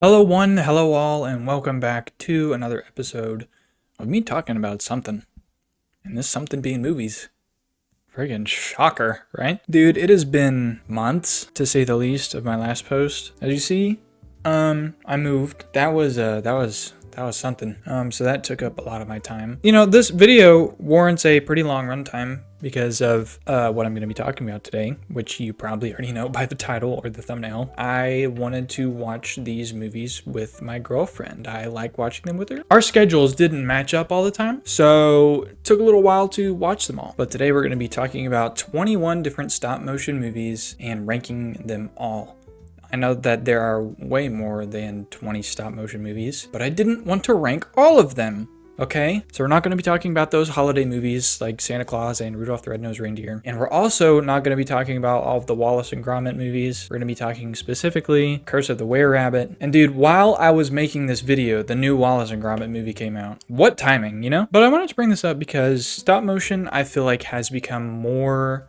Hello one, hello all, and welcome back to another episode of me talking about something. And this something being movies. Friggin' shocker, right? Dude, it has been months, to say the least, of my last post. As you see, I moved. That was something. So that took up a lot of my time. You know, this video warrants a pretty long runtime because of what I'm going to be talking about today, which you probably already know by the title or the thumbnail. I wanted to watch these movies with my girlfriend. I like watching them with her. Our schedules didn't match up all the time, so it took a little while to watch them all. But today we're going to be talking about 21 different stop motion movies and ranking them all. I know that there are way more than 20 stop motion movies, but I didn't want to rank all of them. Okay, so we're not going to be talking about those holiday movies like Santa Claus and Rudolph the Red-Nosed Reindeer. And we're also not going to be talking about all of the Wallace and Grommit movies. We're going to be talking specifically Curse of the Were-Rabbit. And dude, while I was making this video, the new Wallace and Gromit movie came out. What timing, you know? But I wanted to bring this up because stop motion, I feel like, has become more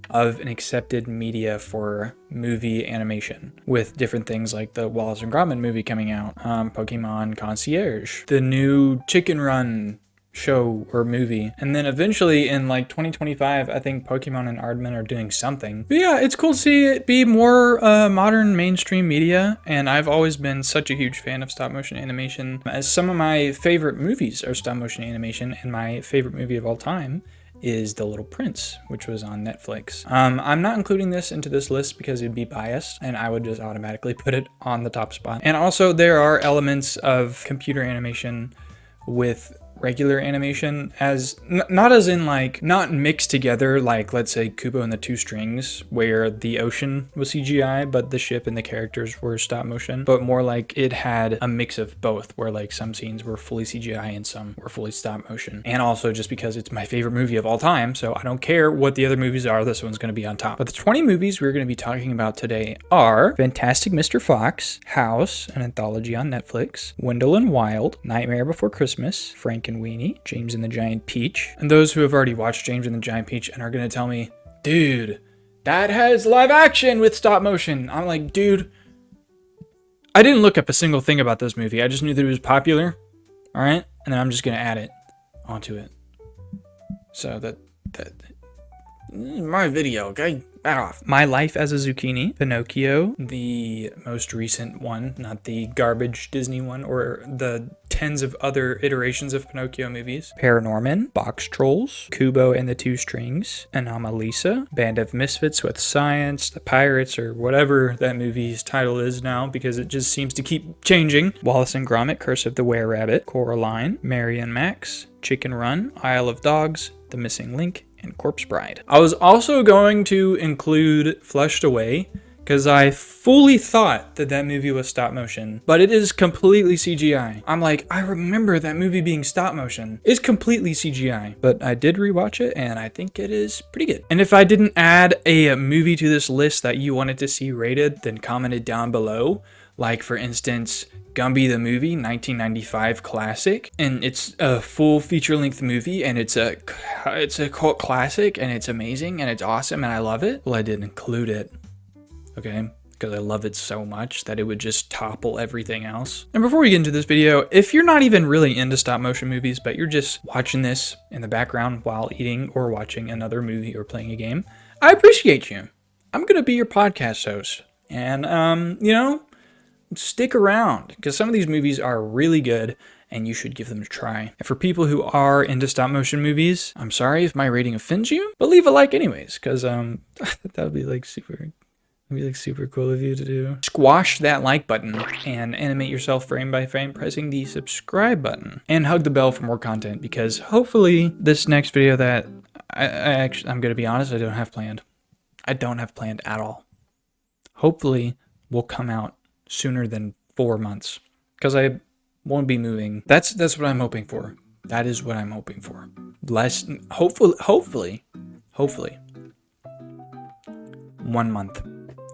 of an accepted media for movie animation, with different things like the Wallace and Gromit movie coming out, Pokemon Concierge, the new Chicken Run show or movie, and then eventually in like 2025 I think Pokemon and Aardman are doing something. But yeah, it's cool to see it be more modern mainstream media, and I've always been such a huge fan of stop motion animation, as some of my favorite movies are stop motion animation, and my favorite movie of all time is The Little Prince, which was on Netflix. I'm not including this into this list because it'd be biased, and I would just automatically put it on the top spot. And also there are elements of computer animation with regular animation, as not as in like, not mixed together like, let's say, Kubo and the Two Strings, where the ocean was CGI but the ship and the characters were stop motion, but more like it had a mix of both, where like some scenes were fully CGI and some were fully stop motion. And also just because it's my favorite movie of all time, so I don't care what the other movies are, this one's going to be on top. But the 20 movies we're going to be talking about today are Fantastic Mr. Fox, House, an anthology on Netflix, Wendell and Wild, Nightmare Before Christmas, Frankenweenie, James and the Giant Peach. And those who have already watched James and the Giant Peach and are going to tell me, dude, that has live action with stop motion. I'm like, dude, I didn't look up a single thing about this movie. I just knew that it was popular. All right. And then I'm just going to add it onto it. So that this is my video, okay? Back off. My Life as a Zucchini, Pinnochio, the most recent one, not the garbage Disney one, or the tens of other iterations of Pinocchio movies. Paranorman, Boxtrolls, Kubo and the Two Strings, Anomolisa, Band of Misfits with Science, The Pirates, or whatever that movie's title is now, because it just seems to keep changing. Wallace and Gromit, Curse of the Were-Rabbit, Coraline, Mary and Max, Chicken Run, Isle of Dogs, The Missing Link, and Corpse Bride. I was also going to include Flushed Away, because I fully thought that that movie was stop motion, but it is completely CGI. I'm like, I remember that movie being stop motion. It's completely CGI, but I did rewatch it, and I think it is pretty good. And if I didn't add a movie to this list that you wanted to see rated, then comment it down below. Like, for instance, Gumby the Movie, 1995 classic, and it's a full feature-length movie, and it's a cult classic, and it's amazing, and it's awesome, and I love it. Well, I didn't include it, okay, because I love it so much that it would just topple everything else. And before we get into this video, if you're not even really into stop-motion movies, but you're just watching this in the background while eating or watching another movie or playing a game, I appreciate you. I'm gonna be your podcast host, and you know, stick around, because some of these movies are really good and you should give them a try. And for people who are into stop motion movies, I'm sorry if my rating offends you, but leave a like anyways, because that would be like super cool of you to do. Squash that like button and animate yourself frame by frame pressing the subscribe button, and hug the bell for more content, because hopefully this nenext video that I'm gonna be honest, I don't have planned at all, hopefully will come out sooner than 4 months, because I won't be moving. That's what I'm hoping for. That is what I'm hoping for. Hopefully 1 month.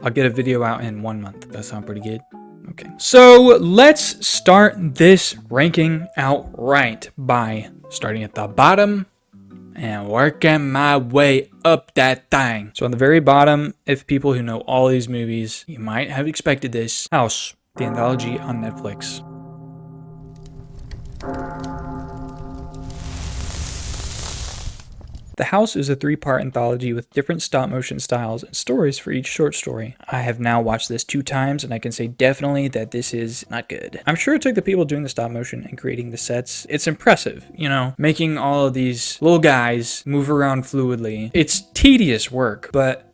I'll get a video out in 1 month. That sound pretty good? Okay. So let's start this ranking out right by starting at the bottom and working my way up that thing. So on the very bottom, if people who know all these movies, you might have expected this. House. the anthology on Netflix. The House is a 3-part anthology with different stop-motion styles and stories for each short story. I have now watched this 2 times, and I can say definitely that this is not good. I'm sure it took the people doing the stop-motion and creating the sets. It's impressive, you know, making all of these little guys move around fluidly. It's tedious work, but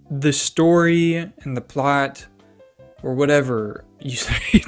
the story and the plot, or whatever you say,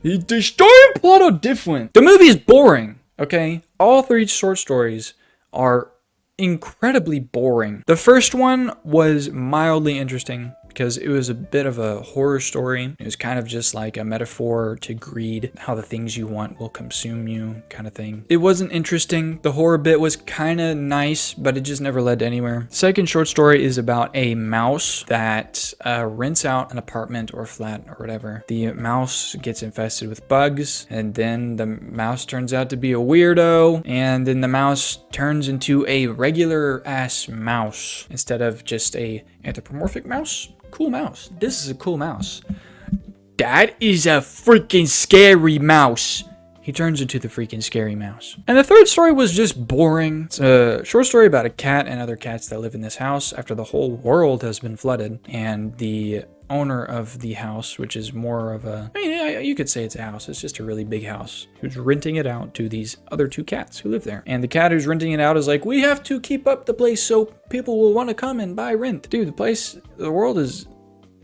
the story and plot are different. The movie is boring, okay? All 3 short stories are incredibly boring. The first one was mildly interesting because it was a bit of a horror story. It was kind of just like a metaphor to greed, how the things you want will consume you kind of thing. It wasn't interesting. The horror bit was kind of nice, but it just never led to anywhere. Second short story is about a mouse that rents out an apartment or flat or whatever. The mouse gets infested with bugs, and then the mouse turns out to be a weirdo, and then the mouse turns into a regular ass mouse instead of just a anthropomorphic mouse. Cool mouse. This is a cool mouse. That is a freaking scary mouse. He turns into the freaking scary mouse. And the third story was just boring. It's a short story about a cat and other cats that live in this house after the whole world has been flooded. And the owner of the house, which is more of a, I mean, you could say it's a house. It's just a really big house, who's renting it out to these other 2 cats who live there. And the cat who's renting it out is like, we have to keep up the place so people will want to come and buy rent. Dude, the world is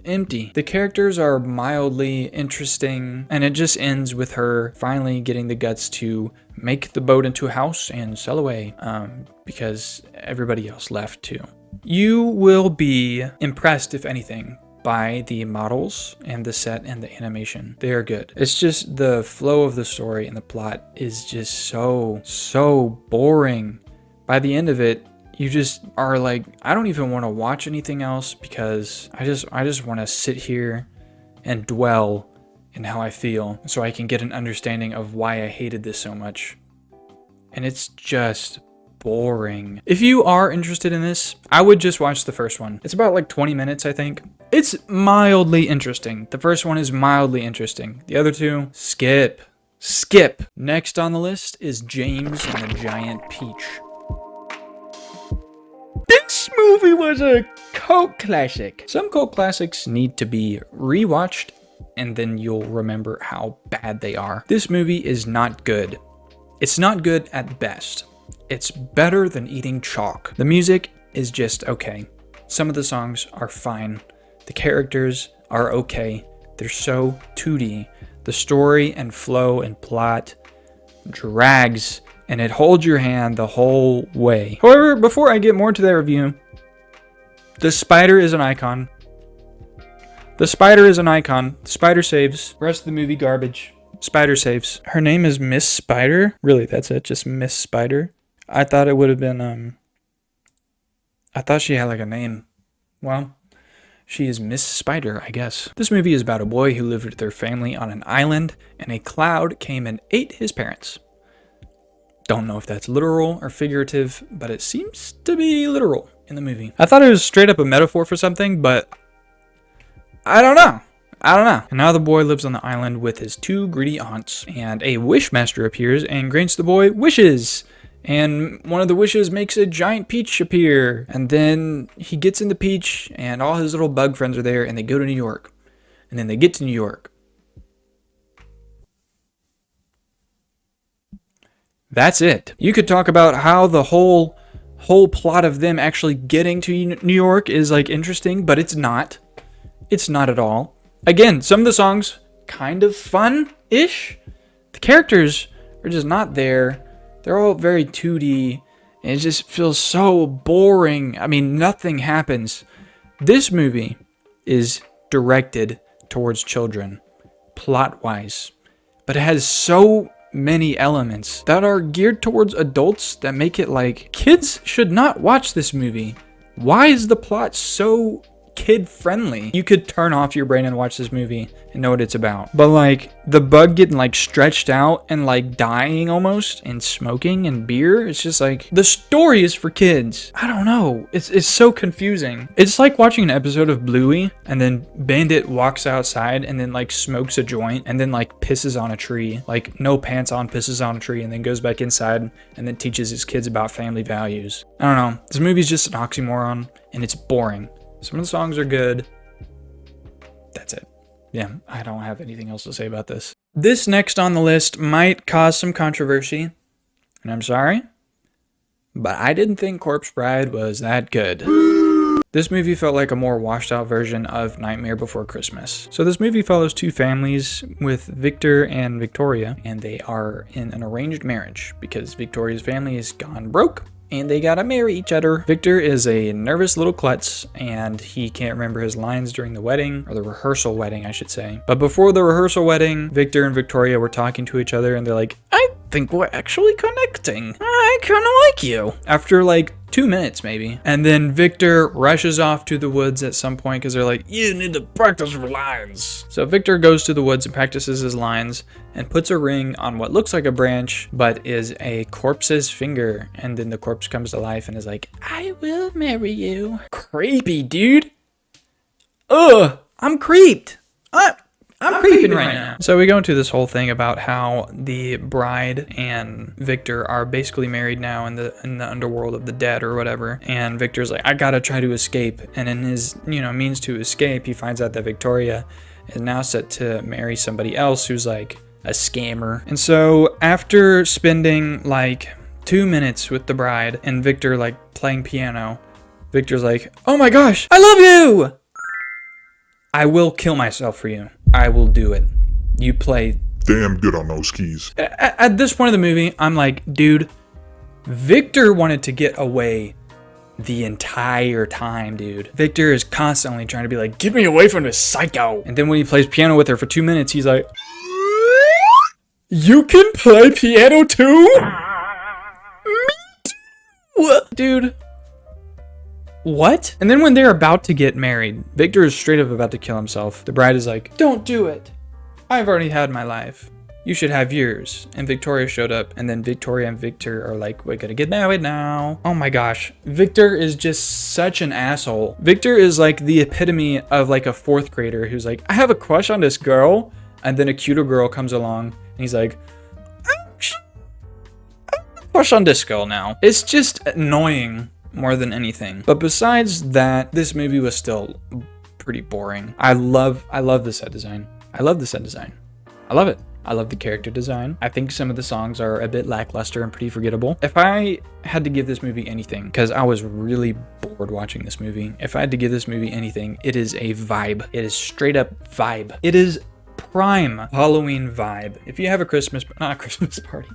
empty. The characters are mildly interesting, and it just ends with her finally getting the guts to make the boat into a house and sail away, because everybody else left too. You will be impressed, if anything, by the models and the set and the animation. They are good. It's just the flow of the story and the plot is just so boring. By the end of it, you just are like, I don't even want to watch anything else because I just want to sit here and dwell in how I feel so I can get an understanding of why I hated this so much. And it's just boring. If you are interested in this, I would just watch the first one. It's about like 20 minutes, I think. It's mildly interesting. The first one is mildly interesting. The other 2, skip. Skip. Next on the list is James and the Giant Peach. This movie was a cult classic. Some cult classics need to be rewatched, and then you'll remember how bad they are. This movie is not good. It's not good at best. It's better than eating chalk. The music is just okay. Some of the songs are fine. The characters are okay. They're so 2D. The story and flow and plot drags, and it holds your hand the whole way. However, before I get more into that review, the spider is an icon. The spider is an icon. The spider saves. The rest of the movie, garbage. Spider saves. Her name is Miss Spider? Really, that's it? Just Miss Spider? I thought it would have been, I thought she had like a name. Well, she is Miss Spider, I guess. This movie is about a boy who lived with their family on an island, and a cloud came and ate his parents. Don't know if that's literal or figurative, but it seems to be literal in the movie. I thought it was straight up a metaphor for something, but I don't know. And now the boy lives on the island with his 2 greedy aunts, and a wishmaster appears and grants the boy wishes. And one of the wishes makes a giant peach appear. And then he gets in the peach, and all his little bug friends are there, and they go to New York. And then they get to New York. That's it. You could talk about how the whole plot of them actually getting to New York is like interesting, but it's not. It's not at all. Again, some of the songs kind of fun-ish. The characters are just not there. They're all very 2D, and it just feels so boring. I mean, nothing happens. This movie is directed towards children, plot-wise, but it has so many elements that are geared towards adults that make it like, kids should not watch this movie. Why is the plot so kid friendly. You could turn off your brain and watch this movie and know what it's about. But like the bug getting like stretched out and like dying almost and smoking and beer, it's just like the story is for kids. I don't know. It's so confusing. It's like watching an episode of Bluey and then Bandit walks outside and then like smokes a joint and then like pisses on a tree, like no pants on, pisses on a tree, and then goes back inside and then teaches his kids about family values. I don't know. This movie's just an oxymoron and it's boring. Some of the songs are good. That's it. Yeah, I don't have anything else to say about this. This next on the list might cause some controversy, and I'm sorry, but I didn't think Corpse Bride was that good. This movie felt like a more washed out version of Nightmare Before Christmas. So this movie follows two families with Victor and Victoria, and they are in an arranged marriage because Victoria's family is gone broke and they gotta marry each other. Victor is a nervous little klutz and he can't remember his lines during the wedding, or the rehearsal wedding, I should say. But before the rehearsal wedding, Victor and Victoria were talking to each other and they're like, I think we're actually connecting. I kinda like you. After like 2 minutes maybe. And then Victor rushes off to the woods at some point because they're like, you need to practice your lines. So Victor goes to the woods and practices his lines and puts a ring on what looks like a branch, but is a corpse's finger. And then the corpse comes to life and is like, I will marry you. Creepy, dude. Ugh, I'm creeped. I'm creeping right now. So we go into this whole thing about how the bride and Victor are basically married now in the underworld of the dead or whatever. And Victor's like, I gotta try to escape. And in his, means to escape, he finds out that Victoria is now set to marry somebody else who's like a scammer. And so after spending like 2 minutes with the bride and Victor like playing piano, Victor's like, oh my gosh, I love you! I will kill myself for you. I will do it. You play damn good on those keys. At this point of the movie, I'm like, dude, Victor wanted to get away the entire time, dude. Victor is constantly trying to be like, get me away from this psycho. And then when he plays piano with her for 2 minutes, he's like, you can play piano too? Me too. Dude. What? And then when they're about to get married, Victor is straight up about to kill himself. The bride is like, don't do it. I've already had my life. You should have yours. And Victoria showed up, and then Victoria and Victor are like, we're gonna get married now. Oh my gosh. Victor is just such an asshole. Victor is like the epitome of like a 4th grader who's like, I have a crush on this girl. And then a cuter girl comes along, and he's like, I have a crush on this girl now. It's just annoying more than anything. But besides that, this movie was still pretty boring. I love the set design. I love the set design. I love it. I love the character design. I think some of the songs are a bit lackluster and pretty forgettable. If I had to give this movie anything, because I was really bored watching this movie, if I had to give this movie anything, it is a vibe. It is straight up vibe. It is prime Halloween vibe. If you have a not a Christmas party,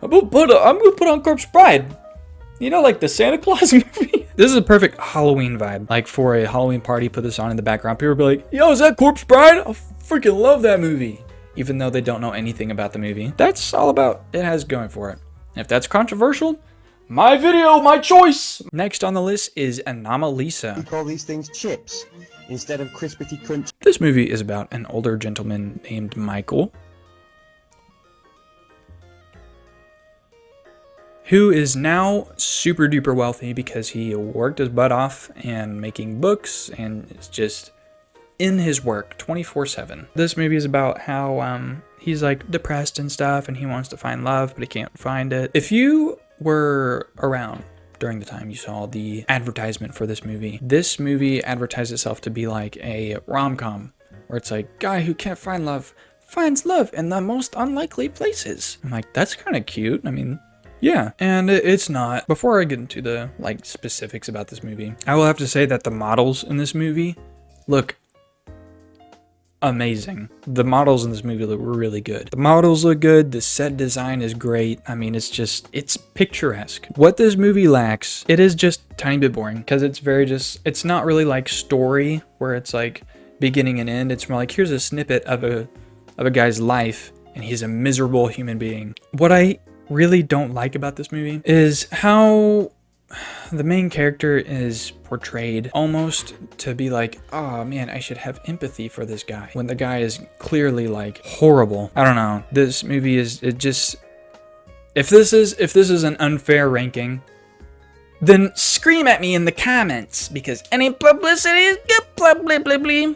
I'm gonna put on Corpse Bride. Like the Santa Claus movie. This is a perfect Halloween vibe. Like for a Halloween party, put this on in the background. People will be like, yo, is that Corpse Bride? I freaking love that movie. Even though they don't know anything about the movie. That's all about it has going for it. And if that's controversial, my video, my choice. Next on the list is Anomolisa. We call these things chips instead of crispity crunch. This movie is about an older gentleman named Michael, who is now super duper wealthy because he worked his butt off and making books and is just in his work 24/7. This movie is about how he's like depressed and stuff and he wants to find love but he can't find it. If you were around during the time you saw the advertisement for this movie advertised itself to be like a rom-com where it's like guy who can't find love finds love in the most unlikely places. I'm like, that's kind of cute. I mean, yeah, and it's not. Before I get into the specifics about this movie, I will have to say that the models in this movie look amazing. The models in this movie look really good. The models look good. The set design is great. I mean, it's picturesque. What this movie lacks, it is just a tiny bit boring because it's not really like story where it's like beginning and end. It's more like here's a snippet of a guy's life and he's a miserable human being. What I really don't like about this movie is how the main character is portrayed almost to be like, oh man, I should have empathy for this guy, when the guy is clearly like horrible. I don't know. This movie is, it just, if this is an unfair ranking, then scream at me in the comments, because any publicity is good publicity.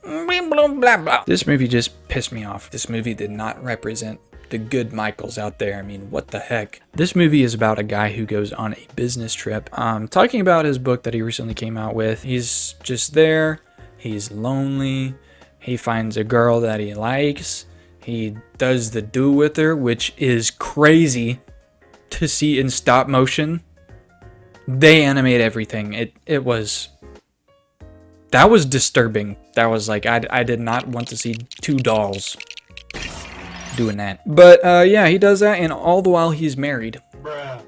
Blah, blah, blah. This movie just pissed me off. This movie did not represent the good Michaels out there. I mean, what the heck? This movie is about a guy who goes on a business trip. Talking about his book that he recently came out with. He's just there. He's lonely. He finds a girl that he likes. He does the do with her, which is crazy to see in stop motion. They animate everything. That was disturbing. That was like, I did not want to see two dolls doing that. But yeah, he does that, and all the while he's married. Bruh.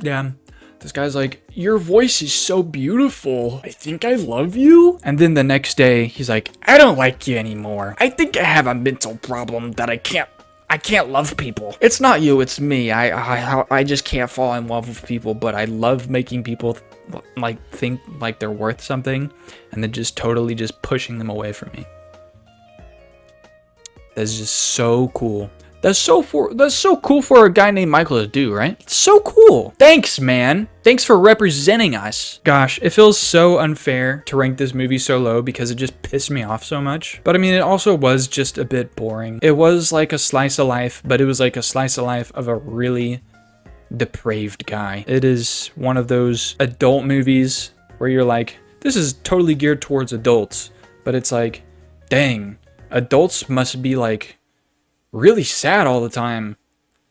Yeah. This guy's like, your voice is so beautiful. I think I love you. And then the next day, he's like, I don't like you anymore. I think I have a mental problem that I can't love people. It's not you, it's me. I just can't fall in love with people, but I love making people like think like they're worth something, and then just totally just pushing them away from me. That's just so cool. That's so cool for a guy named Michael to do, right? It's so cool. Thanks, man. Thanks for representing us. Gosh, it feels so unfair to rank this movie so low because it just pissed me off so much. But I mean, it also was just a bit boring. It was like a slice of life, but it was like a slice of life of a really depraved guy. It is one of those adult movies where you're like, this is totally geared towards adults, but it's like, dang, adults must be like really sad all the time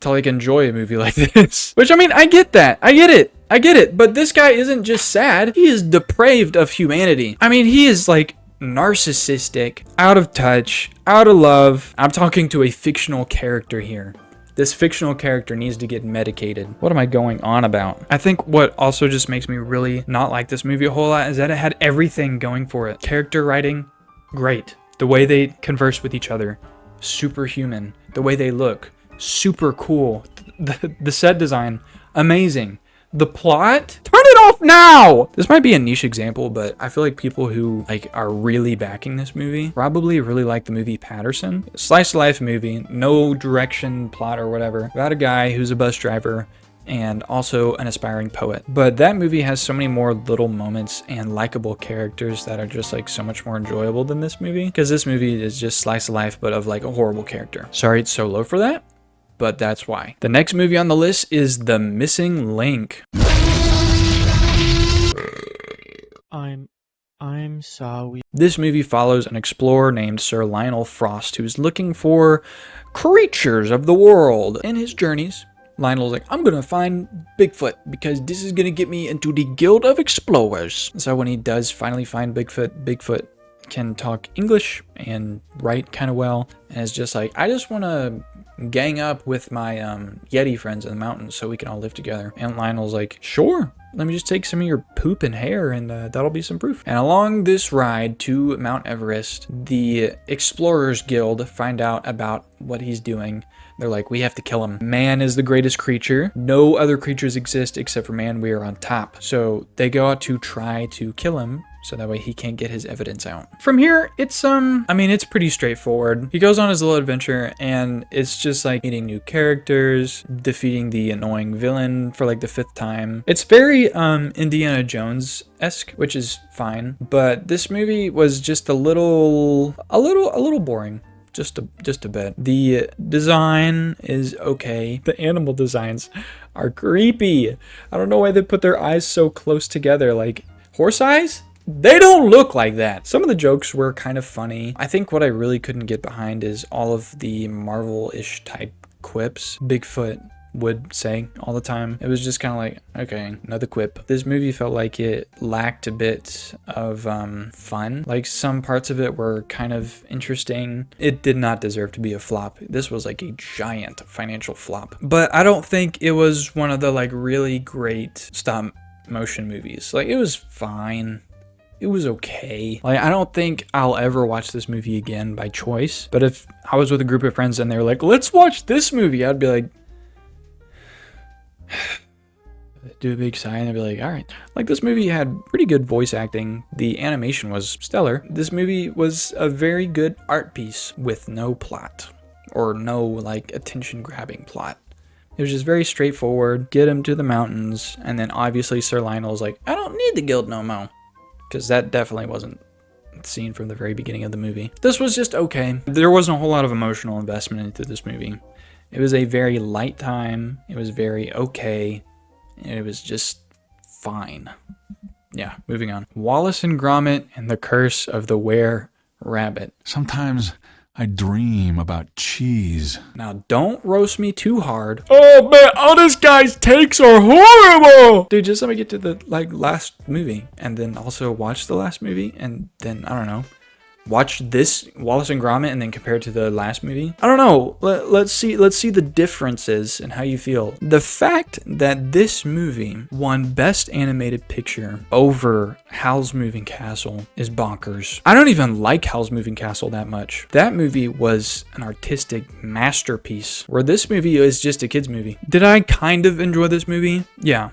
to like enjoy a movie like this. Which, I mean, I get that. I get it. But this guy isn't just sad. He is depraved of humanity. I mean, he is like narcissistic, out of touch, out of love. I'm talking to a fictional character here. This fictional character needs to get medicated. What am I going on about? I think what also just makes me really not like this movie a whole lot is that it had everything going for it. Character writing, great. The way they converse with each other, superhuman. The way they look, super cool. The set design, amazing. The plot, turn it off now! This might be a niche example, but I feel like people who like are really backing this movie probably really like the movie Patterson. Slice of life movie, no direction, plot, or whatever. About a guy who's a bus driver and also an aspiring poet. But that movie has so many more little moments and likable characters that are just like so much more enjoyable than this movie. Because this movie is just slice of life, but of like a horrible character. Sorry it's so low for that, but that's why. The next movie on the list is The Missing Link. I'm sorry. This movie follows an explorer named Sir Lionel Frost who's looking for creatures of the world. In his journeys, Lionel's like, I'm gonna find Bigfoot because this is gonna get me into the Guild of Explorers. So when he does finally find Bigfoot, Bigfoot can talk English and write kind of well, and is just like, I just want to gang up with my Yeti friends in the mountains so we can all live together. And Lionel's like, sure, let me just take some of your poop and hair and that'll be some proof. And along this ride to Mount Everest, the Explorers Guild find out about what he's doing. They're like, we have to kill him. Man is the greatest creature. No other creatures exist except for man. We are on top. So they go out to try to kill him so that way he can't get his evidence out. From here, it's I mean, it's pretty straightforward. He goes on his little adventure and it's just like meeting new characters, defeating the annoying villain for like the 5th time. It's very Indiana Jones-esque, which is fine, but this movie was just a little boring. Just a bit. The design is okay. The animal designs are creepy. I don't know why they put their eyes so close together. Like, horse eyes? They don't look like that. Some of the jokes were kind of funny. I think what I really couldn't get behind is all of the Marvel-ish type quips Bigfoot would say all the time. It was just kind of like, okay, another quip. This movie felt like it lacked a bit of fun. Like some parts of it were kind of interesting. It did not deserve to be a flop. This was like a giant financial flop. But I don't think it was one of the like really great stop motion movies. Like it was fine. It was okay. Like, I don't think I'll ever watch this movie again by choice. But if I was with a group of friends and they were like, let's watch this movie, I'd be like, do a big sigh and they'd be like, all right. Like, this movie had pretty good voice acting. The animation was stellar. This movie was a very good art piece with no plot or no like attention grabbing plot. It was just very straightforward. Get him to the mountains. And then obviously Sir Lionel's like, I don't need the guild no more. Because that definitely wasn't seen from the very beginning of the movie. This was just okay. There wasn't a whole lot of emotional investment into this movie. It was a very light time. It was very okay. And it was just fine. Yeah, moving on. Wallace and Grommit and the Curse of the Were-Rabbit. Sometimes I dream about cheese. Now, don't roast me too hard. Oh, man, all this guy's takes are horrible! Dude, just let me get to the, last movie. And then also watch the last movie. And then, I don't know, watch this, Wallace and Gromit, and then compare it to the last movie. I don't know. Let's see the differences and how you feel. The fact that this movie won Best Animated Picture over Howl's Moving Castle is bonkers. I don't even like Howl's Moving Castle that much. That movie was an artistic masterpiece, where this movie is just a kid's movie. Did I kind of enjoy this movie? Yeah.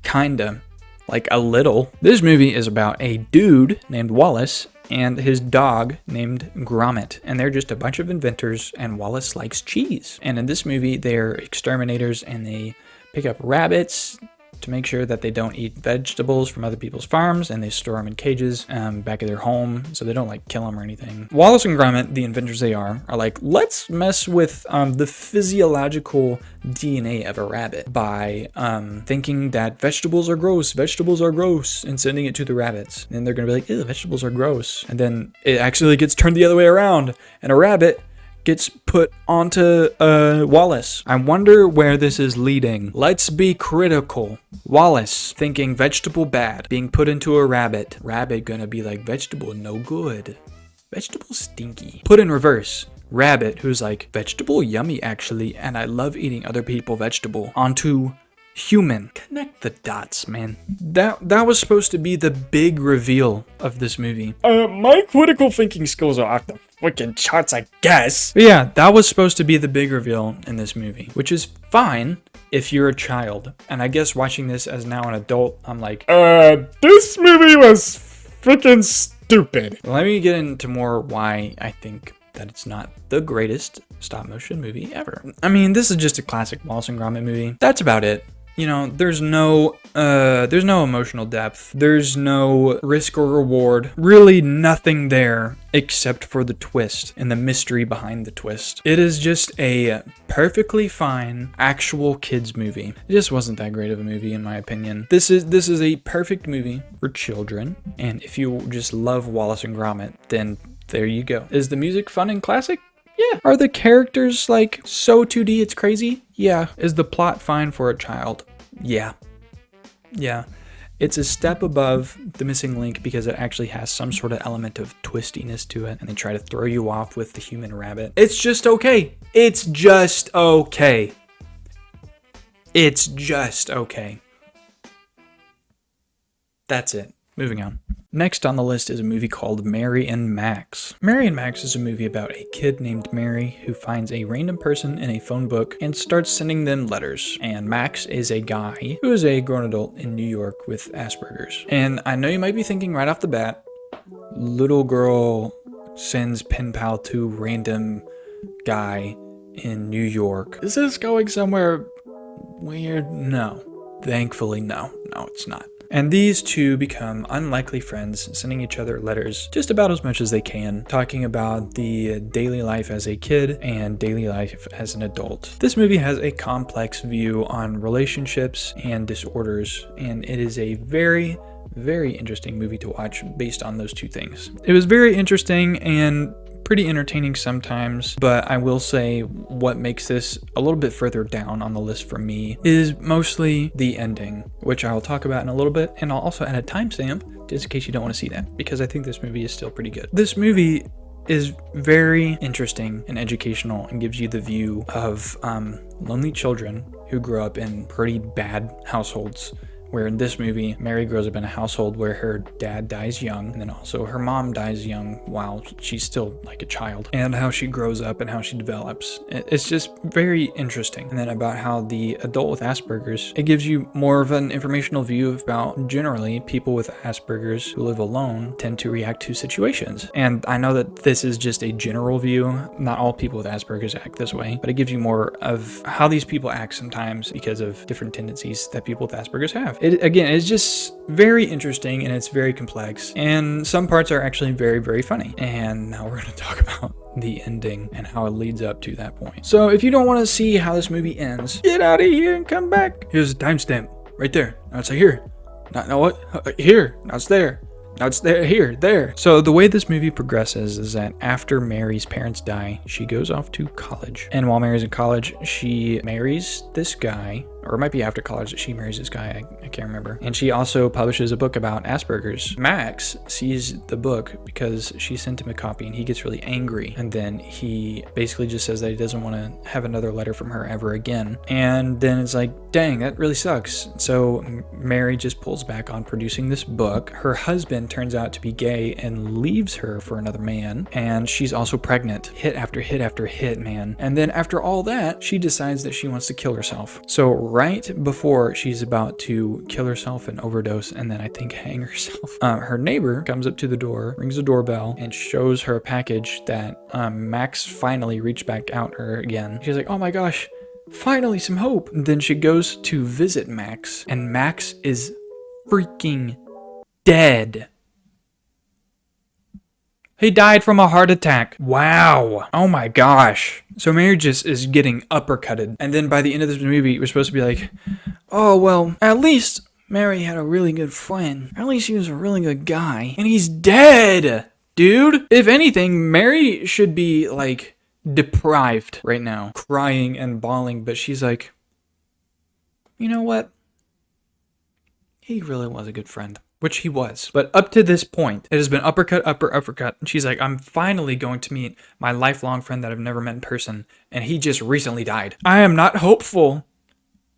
Kinda. Like, a little. This movie is about a dude named Wallace and his dog named Grommit, and they're just a bunch of inventors, and Wallace likes cheese. And in this movie, they're exterminators, and they pick up rabbits to make sure that they don't eat vegetables from other people's farms, and they store them in cages back at their home so they don't like kill them or anything. Wallace and Gromit, the inventors they are like, let's mess with the physiological DNA of a rabbit by thinking that vegetables are gross, and sending it to the rabbits. And then they're gonna be like, ew, vegetables are gross. And then it actually gets turned the other way around, and a rabbit gets put onto Wallace. I wonder where this is leading. Let's be critical. Wallace thinking vegetable bad, being put into a rabbit. Rabbit gonna be like, vegetable no good. Vegetable stinky. Put in reverse. Rabbit who's like, vegetable yummy actually, and I love eating other people's vegetable. Onto human. Connect the dots, man. That was supposed to be the big reveal of this movie. My critical thinking skills are off the freaking charts, I guess. But yeah, that was supposed to be the big reveal in this movie, which is fine if you're a child. And I guess watching this as now an adult, I'm like, this movie was freaking stupid. Let me get into more why I think that it's not the greatest stop motion movie ever. I mean, this is just a classic Wallace and Gromit movie. That's about it. You know, there's no emotional depth. There's no risk or reward. Really nothing there except for the twist and the mystery behind the twist. It is just a perfectly fine actual kids movie. It just wasn't that great of a movie in my opinion. This is a perfect movie for children, and if you just love Wallace and Gromit, then there you go. Is the music fun and classic? Yeah. Are the characters like so 2D it's crazy? Yeah. Is the plot fine for a child? Yeah. Yeah. It's a step above The Missing Link because it actually has some sort of element of twistiness to it, and they try to throw you off with the human rabbit. It's just okay. It's just okay. It's just okay. That's it. Moving on. Next on the list is a movie called Mary and Max. Mary and Max is a movie about a kid named Mary who finds a random person in a phone book and starts sending them letters. And Max is a guy who is a grown adult in New York with Asperger's. And I know you might be thinking right off the bat, little girl sends pen pal to random guy in New York. Is this going somewhere weird? No. Thankfully, no. No, it's not. And these two become unlikely friends, sending each other letters just about as much as they can, talking about the daily life as a kid and daily life as an adult. This movie has a complex view on relationships and disorders, and it is a very, very interesting movie to watch based on those two things. It was very interesting and pretty entertaining sometimes, but I will say what makes this a little bit further down on the list for me is mostly the ending, which I'll talk about in a little bit, and I'll also add a timestamp just in case you don't want to see that, because I think this movie is still pretty good. This movie is very interesting and educational and gives you the view of lonely children who grow up in pretty bad households where in this movie, Mary grows up in a household where her dad dies young, and then also her mom dies young while she's still like a child, and how she grows up and how she develops. It's just very interesting. And then about how the adult with Asperger's, it gives you more of an informational view about generally people with Asperger's who live alone tend to react to situations. And I know that this is just a general view. Not all people with Asperger's act this way, but it gives you more of how these people act sometimes because of different tendencies that people with Asperger's have. Again, it's just very interesting and it's very complex. And some parts are actually very, very funny. And now we're going to talk about the ending and how it leads up to that point. So if you don't want to see how this movie ends, get out of here and come back. Here's a timestamp right there. Now it's like here. Now what? Here. Now it's there. Now it's there, here, there. So the way this movie progresses is that after Mary's parents die, she goes off to college. And while Mary's in college, she marries this guy, or it might be after college that she marries this guy, I can't remember. And she also publishes a book about Asperger's. Max sees the book because she sent him a copy and he gets really angry. And then he basically just says that he doesn't want to have another letter from her ever again. And then it's like, dang, that really sucks. So Mary just pulls back on producing this book. Her husband turns out to be gay and leaves her for another man. And she's also pregnant. Hit after hit after hit, man. And then after all that, she decides that she wants to kill herself. So right before she's about to kill herself and overdose and then I think hang herself, her neighbor comes up to the door, rings the doorbell, and shows her a package that Max finally reached back out her again. She's like, oh my gosh, finally some hope. And then she goes to visit Max and Max is freaking dead. He died from a heart attack. Wow. Oh my gosh. So Mary just is getting uppercutted. And then by the end of this movie, we're supposed to be like, oh, well, at least Mary had a really good friend. At least he was a really good guy. And he's dead, dude. If anything, Mary should be like deprived right now, crying and bawling. But she's like, you know what? He really was a good friend. Which he was. But up to this point, it has been uppercut. And she's like, I'm finally going to meet my lifelong friend that I've never met in person. And he just recently died. I am not hopeful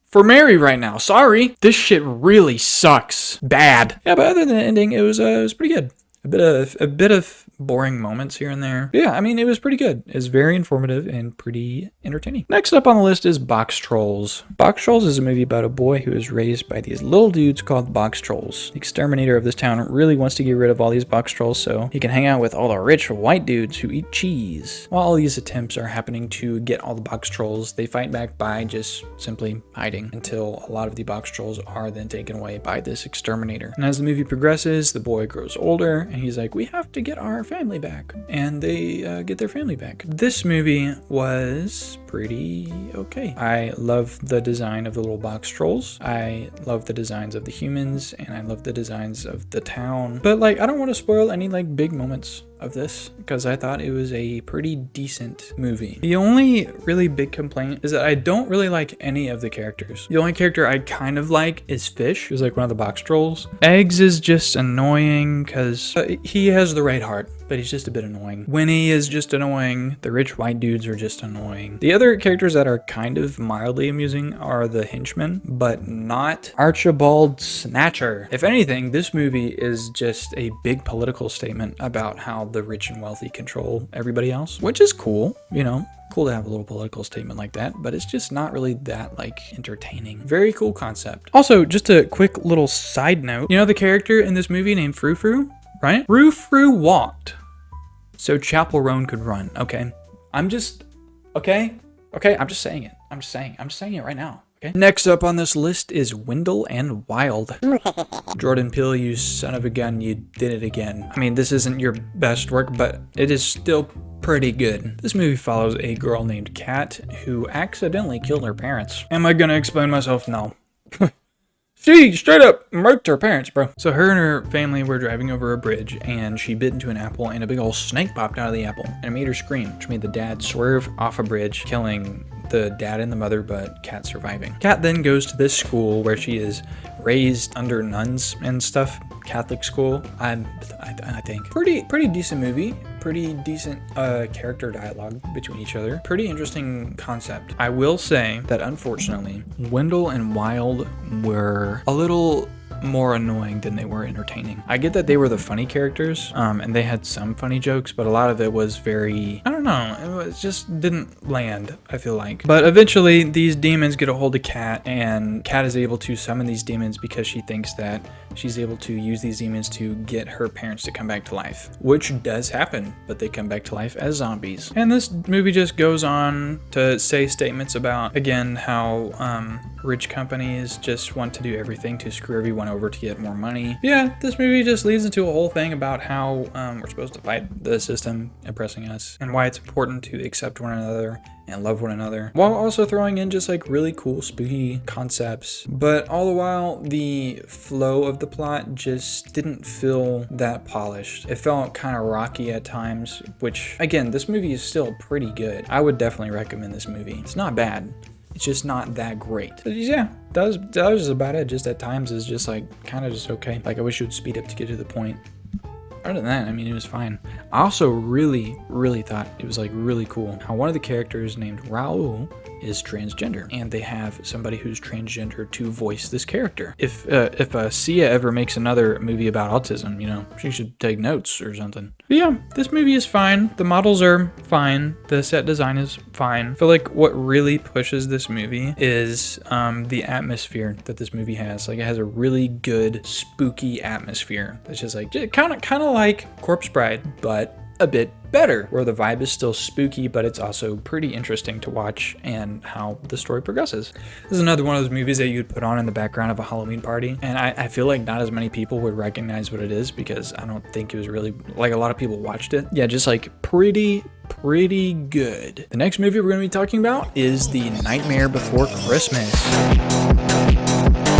for Mary right now. Sorry. This shit really sucks. Bad. Yeah, but other than the ending, it was pretty good. A bit of boring moments here and there. But yeah, I mean, it was pretty good. It's very informative and pretty entertaining. Next up on the list is Boxtrolls. Boxtrolls is a movie about a boy who is raised by these little dudes called Boxtrolls. The exterminator of this town really wants to get rid of all these Boxtrolls so he can hang out with all the rich white dudes who eat cheese. While all these attempts are happening to get all the Boxtrolls, they fight back by just simply hiding until a lot of the Boxtrolls are then taken away by this exterminator. And as the movie progresses, the boy grows older and he's like, we have to get our family back. And they get their family back. This movie was pretty okay. I love the design of the little Boxtrolls. I love the designs of the humans and I love the designs of the town. But like, I don't want to spoil any like big moments of this because I thought it was a pretty decent movie. The only really big complaint is that I don't really like any of the characters. The only character I kind of like is Fish, who's like one of the Boxtrolls. Eggs is just annoying because he has the right heart, but he's just a bit annoying. Winnie is just annoying. The rich white dudes are just annoying. The other characters that are kind of mildly amusing are the henchmen, but not Archibald Snatcher. If anything, this movie is just a big political statement about how the rich and wealthy control everybody else, which is cool, you know. Cool to have a little political statement like that, but it's just not really that like entertaining. Very cool concept. Also, just a quick little side note, you know the character in this movie named Frou Frou, right? Frou Frou walked so Chapel Roan could run. Okay, I'm just saying it. I'm just saying it right now. Okay. Next up on this list is Wendell and Wild. Jordan Peele, you son of a gun, you did it again. I mean, this isn't your best work, but it is still pretty good. This movie follows a girl named Kat who accidentally killed her parents. Am I gonna explain myself? No. She straight up murked her parents, bro. So her and her family were driving over a bridge and she bit into an apple and a big old snake popped out of the apple and it made her scream, which made the dad swerve off a bridge, killing the dad and the mother, but Kat surviving. Kat then goes to this school where she is raised under nuns and stuff, Catholic school. I think pretty decent movie. Pretty decent character dialogue between each other. Pretty interesting concept. I will say that unfortunately, Wendell and Wild were a little more annoying than they were entertaining. I get that they were the funny characters, and they had some funny jokes, but a lot of it was very, I don't know, it just didn't land, I feel like. But eventually, these demons get a hold of Kat, and Kat is able to summon these demons because she thinks that she's able to use these demons to get her parents to come back to life, which does happen, but they come back to life as zombies. And this movie just goes on to say statements about, again, how rich companies just want to do everything to screw everyone over to get more money. Yeah, this movie just leads into a whole thing about how we're supposed to fight the system oppressing us and why it's important to accept one another and love one another, while also throwing in just like really cool spooky concepts. But all the while, the flow of the plot just didn't feel that polished. It felt kind of rocky at times, which again, this movie is still pretty good. I would definitely recommend this movie. It's not bad. It's just not that great. But yeah, that was just about it. Just at times is just like kind of just okay. Like I wish it would speed up to get to the point. Other than that, I mean, it was fine. I also really thought it was like really cool how one of the characters named Raul is transgender, and they have somebody who's transgender to voice this character. If Sia ever makes another movie about autism, you know, she should take notes or something. But yeah, this movie is fine. The models are fine. The set design is fine. I feel like what really pushes this movie is the atmosphere that this movie has. Like it has a really good spooky atmosphere. It's just like kind of like Corpse Bride, but a bit better, where the vibe is still spooky, but it's also pretty interesting to watch and how the story progresses. This is another one of those movies that you'd put on in the background of a Halloween party, and I feel like not as many people would recognize what it is because I don't think it was really, like a lot of people watched it. Yeah, just like pretty good. The next movie we're going to be talking about is The Nightmare Before Christmas.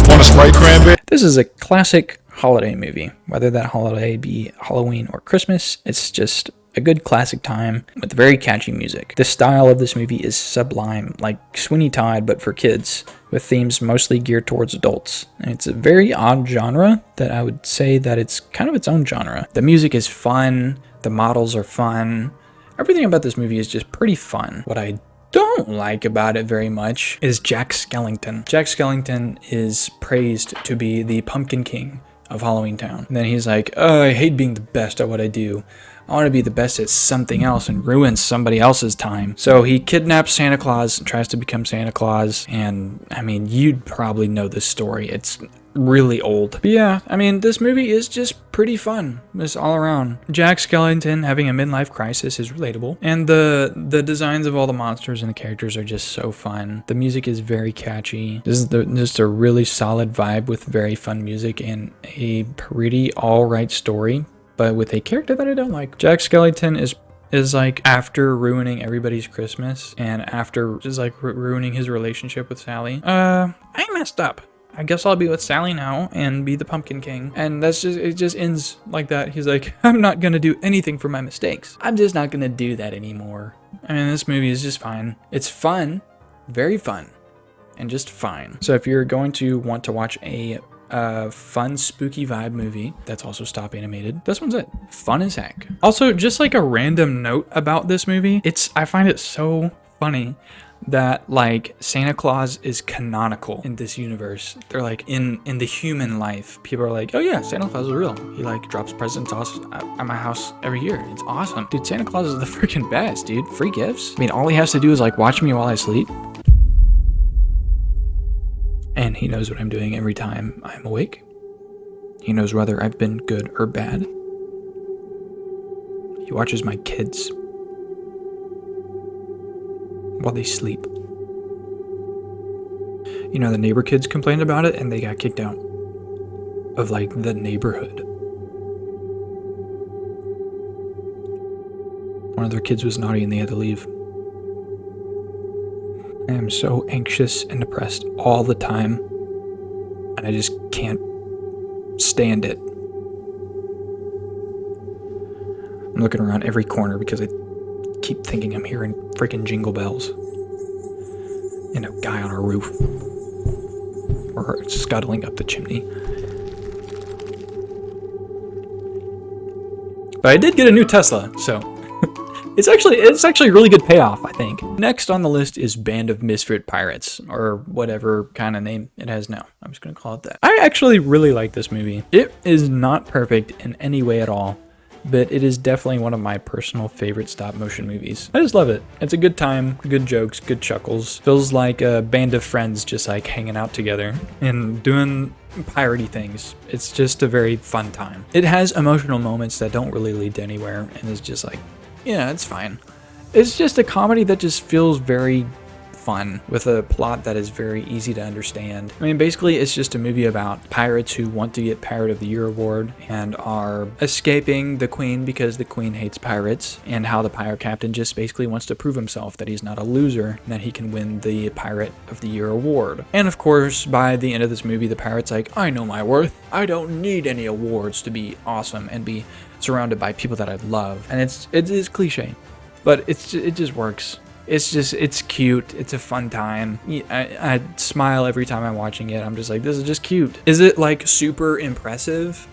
Want a Sprite cranberry? This is a classic holiday movie, whether that holiday be Halloween or Christmas. It's just a good classic time with very catchy music. The style of this movie is sublime, like Sweeney Todd, but for kids, with themes mostly geared towards adults. And it's a very odd genre that I would say that it's kind of its own genre. The music is fun, the models are fun, everything about this movie is just pretty fun. What I don't like about it very much is Jack Skellington. Jack Skellington is praised to be the Pumpkin King of Halloween Town. And then he's like, oh, I hate being the best at what I do. I want to be the best at something else and ruin somebody else's time. So he kidnaps Santa Claus and tries to become Santa Claus. And I mean, you'd probably know this story. It's really old. But yeah, I mean, this movie is just pretty fun. Just all around. Jack Skellington having a midlife crisis is relatable. And the designs of all the monsters and the characters are just so fun. The music is very catchy. This is just a really solid vibe with very fun music and a pretty alright story, but with a character that I don't like. Jack Skellington is like after ruining everybody's Christmas and after just like ruining his relationship with Sally. I messed up. I guess I'll be with Sally now and be the Pumpkin King. And it just ends like that. He's like, I'm not gonna do anything for my mistakes. I'm just not gonna do that anymore. I mean, this movie is just fine. It's fun, very fun, and just fine. So if you're going to want to watch a fun spooky vibe movie that's also stop animated, this one's it. Fun as heck. Also, just like a random note about this movie, I find it so funny that like Santa Claus is canonical in this universe. They're like in the human life, people are like, oh yeah, Santa Claus is real. He like drops presents at my house every year. It's awesome. Dude, Santa Claus is the freaking best, dude. Free gifts. I mean, all he has to do is like watch me while I sleep. And he knows what I'm doing every time I'm awake. He knows whether I've been good or bad. He watches my kids while they sleep. You know, the neighbor kids complained about it and they got kicked out of like the neighborhood. One of their kids was naughty and they had to leave. I am so anxious and depressed all the time, and I just can't stand it. I'm looking around every corner because I keep thinking I'm hearing freaking jingle bells and a guy on a roof or scuttling up the chimney. But I did get a new Tesla, so it's actually a really good payoff, I think. Next on the list is Band of Misfit Pirates, or whatever kind of name it has now. I'm just gonna call it that. I actually really like this movie. It is not perfect in any way at all, but it is definitely one of my personal favorite stop motion movies. I just love it. It's a good time, good jokes, good chuckles. Feels like a band of friends just like hanging out together and doing piratey things. It's just a very fun time. It has emotional moments that don't really lead to anywhere, and is just like, yeah, it's fine. It's just a comedy that just feels very fun with a plot that is very easy to understand. I mean, basically, it's just a movie about pirates who want to get Pirate of the Year award and are escaping the Queen because the Queen hates pirates, and how the pirate captain just basically wants to prove himself that he's not a loser and that he can win the Pirate of the Year award. And of course, by the end of this movie, the pirate's like, I know my worth. I don't need any awards to be awesome and be surrounded by people that I love. And it is cliche, but it just works. It's cute. It's a fun time. I smile every time I'm watching it. I'm just like, this is just cute. Is it like super impressive?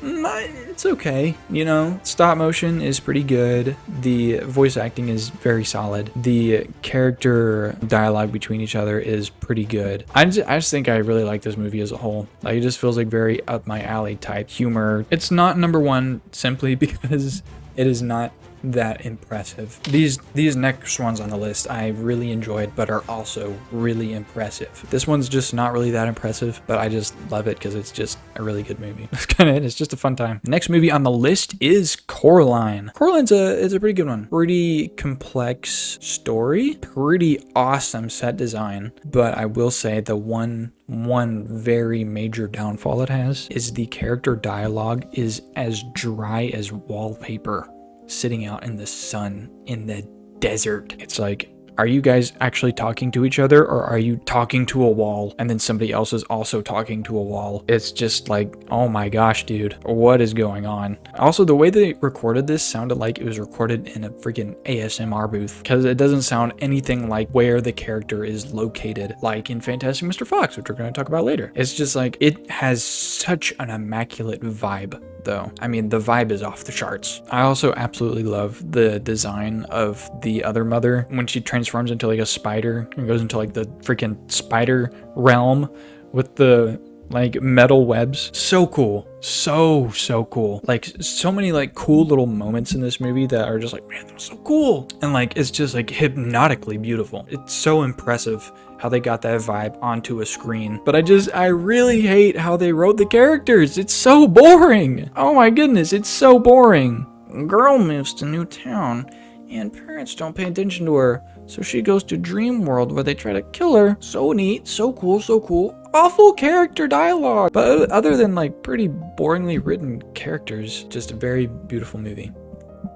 It's okay. You know, stop motion is pretty good. The voice acting is very solid. The character dialogue between each other is pretty good. I just think I really like this movie as a whole. Like, it just feels like very up my alley type humor. It's not number one simply because it is not that impressive. These next ones on the list I really enjoyed, but are also really impressive. This one's just not really that impressive, but I just love it because it's just a really good movie. That's kind of it. It's just a fun time. The next movie on the list is Coraline. Coraline's a pretty good one. Pretty complex story, pretty awesome set design, but I will say the one very major downfall it has is the character dialogue is as dry as wallpaper sitting out in the sun in the desert. It's like, are you guys actually talking to each other, or are you talking to a wall and then somebody else is also talking to a wall? It's just like, oh my gosh, dude, what is going on? Also, the way they recorded this sounded like it was recorded in a freaking ASMR booth, because it doesn't sound anything like where the character is located, like in Fantastic Mr. Fox, which we're going to talk about later. It's just like, it has such an immaculate vibe though. I mean, the vibe is off the charts. I also absolutely love the design of the other mother when she transforms into like a spider and goes into like the freaking spider realm with the like metal webs. So cool. So cool. Like, so many like cool little moments in this movie that are just like, man, that's so cool. And like, it's just like hypnotically beautiful. It's so impressive how they got that vibe onto a screen. But I really hate how they wrote the characters. It's so boring. Oh my goodness, it's so boring. Girl moves to new town and parents don't pay attention to her, so she goes to Dream World where they try to kill her. So neat, so cool, so cool. Awful character dialogue. But other than like pretty boringly written characters, just a very beautiful movie.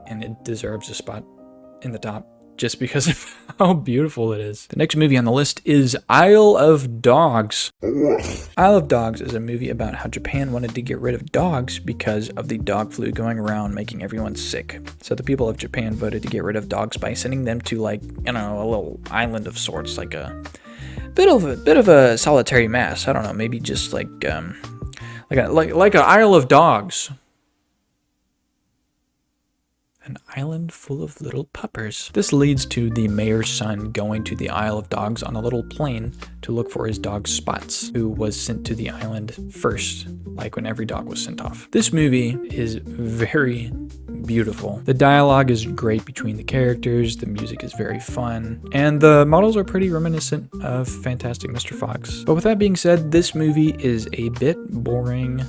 And it deserves a spot in the top just because of how beautiful it is. The next movie on the list is Isle of Dogs. Isle of Dogs is a movie about how Japan wanted to get rid of dogs because of the dog flu going around making everyone sick. So the people of Japan voted to get rid of dogs by sending them to, like, you know, a little island of sorts, like a bit of a solitary mass. I don't know, maybe just like an Isle of Dogs. An island full of little puppers. This leads to the mayor's son going to the Isle of Dogs on a little plane to look for his dog Spots, who was sent to the island first, like when every dog was sent off. This movie is very beautiful. The dialogue is great between the characters, the music is very fun, and the models are pretty reminiscent of Fantastic Mr. Fox. But with that being said, this movie is a bit boring.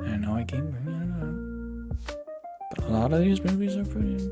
I know I keep bringing it up. A lot of these movies are pretty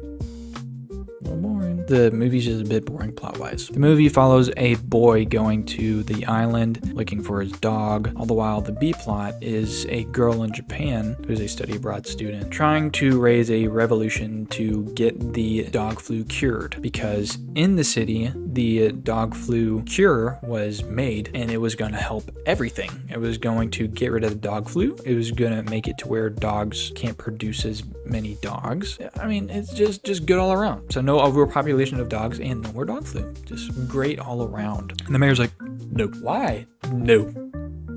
boring. The movie's just a bit boring plot-wise. The movie follows a boy going to the island looking for his dog. All the while, the B-plot is a girl in Japan who's a study abroad student trying to raise a revolution to get the dog flu cured, because in the city, the dog flu cure was made and it was going to help everything. It was going to get rid of the dog flu. It was going to make it to where dogs can't produce as many dogs. I mean, it's just good all around. So no overpopulation of dogs and no more dog flu. Just great all around. And the mayor's like, no. Why? No.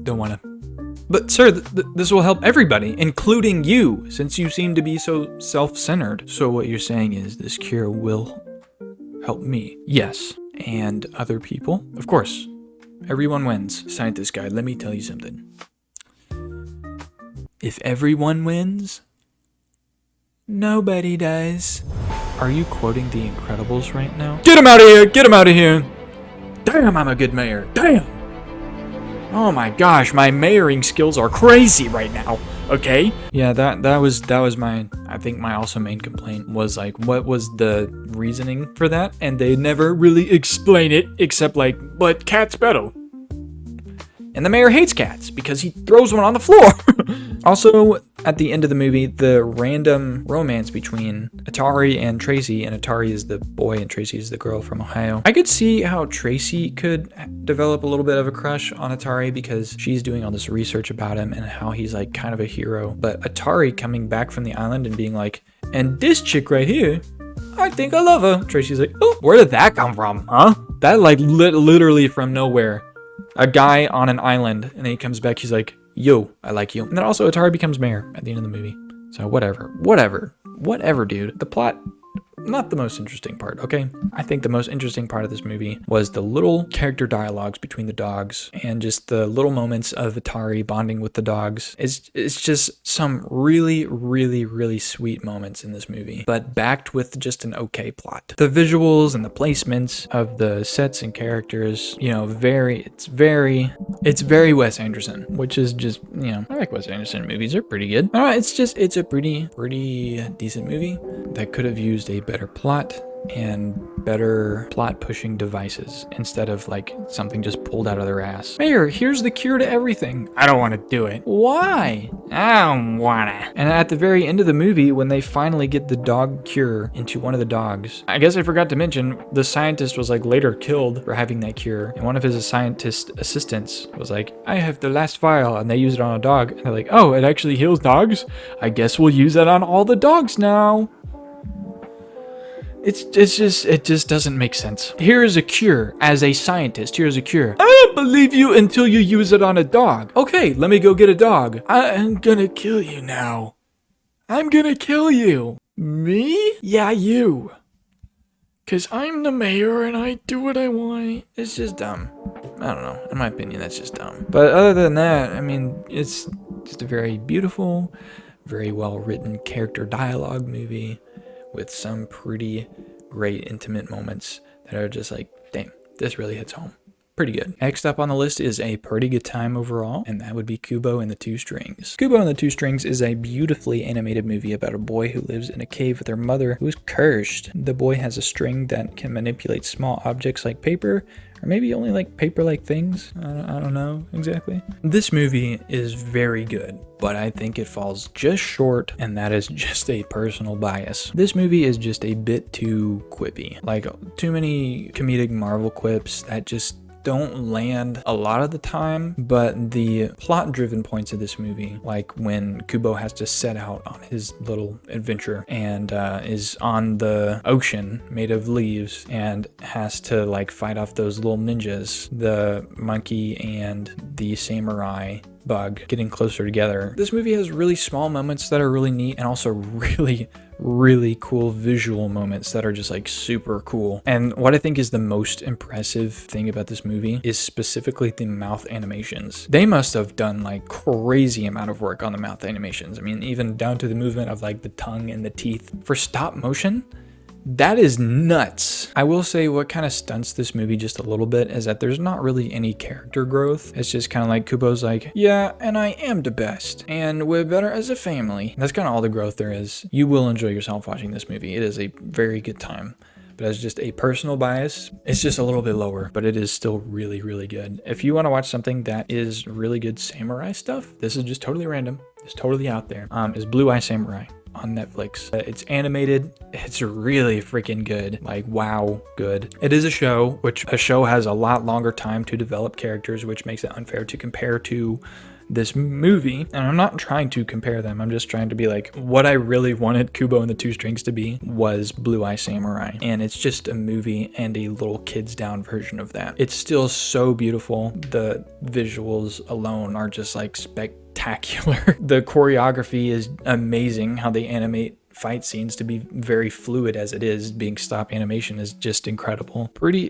Don't want to. But sir, this will help everybody, including you, since you seem to be so self-centered. So what you're saying is this cure will help me? Yes. And other people? Of course. Everyone wins. Scientist guy, let me tell you something. If everyone wins, nobody does. Are you quoting The Incredibles right now? Get him out of here! Get him out of here! Damn, I'm a good mayor. Damn! Oh my gosh, my mayoring skills are crazy right now. Okay? Yeah, that was my, I think my also main complaint was like, what was the reasoning for that? And they never really explain it, except like, but cats better. And the mayor hates cats because he throws one on the floor. Also, at the end of the movie, the random romance between Atari and Tracy, and Atari is the boy and Tracy is the girl from Ohio. I could see how Tracy could develop a little bit of a crush on Atari because she's doing all this research about him and how he's like kind of a hero. But Atari coming back from the island and being like, and this chick right here, I think I love her. Tracy's like, oh, where did that come from, huh? That like literally from nowhere. A guy on an island, and then he comes back, he's like, yo, I like you. And then also Atari becomes mayor at the end of the movie. So whatever, dude. The plot, not the most interesting part, okay? I think the most interesting part of this movie was the little character dialogues between the dogs and just the little moments of Atari bonding with the dogs. It's just some really, really, really sweet moments in this movie, but backed with just an okay plot. The visuals and the placements of the sets and characters, you know, it's very Wes Anderson, which is just, you know, I like Wes Anderson movies. They're pretty good. It's a pretty decent movie that could have used a better plot and better plot pushing devices instead of like something just pulled out of their ass. Mayor, here's the cure to everything. I don't want to do it. Why? I don't wanna. And at the very end of the movie, when they finally get the dog cure into one of the dogs, I guess I forgot to mention the scientist was like later killed for having that cure, and one of his scientist assistants was like, I have the last vial, and they use it on a dog, and they're like, oh, it actually heals dogs? I guess we'll use that on all the dogs now. It just doesn't make sense. Here is a cure. As a scientist, here's a cure. I don't believe you until you use it on a dog. Okay, let me go get a dog. I'm gonna kill you now. I'm gonna kill you. Me? Yeah, you. Cause I'm the mayor and I do what I want. It's just dumb. I don't know. In my opinion, that's just dumb. But other than that, I mean, it's just a very beautiful, very well written character dialogue movie with some pretty great intimate moments that are just like, damn, this really hits home. Pretty good. Next up on the list is a pretty good time overall, and that would be Kubo and the Two Strings. Kubo and the Two Strings is a beautifully animated movie about a boy who lives in a cave with their mother who is cursed. The boy has a string that can manipulate small objects like paper, or maybe only like paper-like things. I don't know exactly. This movie is very good, but I think it falls just short, and that is just a personal bias. This movie is just a bit too quippy. Like, too many comedic Marvel quips that just don't land a lot of the time, but the plot-driven points of this movie, like when Kubo has to set out on his little adventure and is on the ocean made of leaves and has to like fight off those little ninjas, the monkey and the samurai bug getting closer together. This movie has really small moments that are really neat, and also really cool visual moments that are just like super cool. And what I think is the most impressive thing about this movie is specifically the mouth animations. They must have done like crazy amount of work on the mouth animations. I mean, even down to the movement of like the tongue and the teeth. For stop motion, that is nuts. I will say what kind of stunts this movie just a little bit is that there's not really any character growth. It's just kind of like Kubo's like, yeah, and I am the best, and we're better as a family. That's kind of all the growth there is. You will enjoy yourself watching this movie. It is a very good time. But as just a personal bias, it's just a little bit lower, but it is still really good. If you want to watch something that is really good samurai stuff, this is just totally random. It's totally out there. Is Blue Eye Samurai on Netflix. It's animated. It's really freaking good. Like, wow, good. It is a show, which a show has a lot longer time to develop characters, which makes it unfair to compare to this movie, and I'm not trying to compare them, I'm just trying to be like, what I really wanted Kubo and the Two Strings to be was Blue Eye Samurai, and it's just a movie and a little kids down version of that. It's still so beautiful. The visuals alone are just like spectacular. The choreography is amazing. How they animate fight scenes to be very fluid as it is, being stop animation, is just incredible. Pretty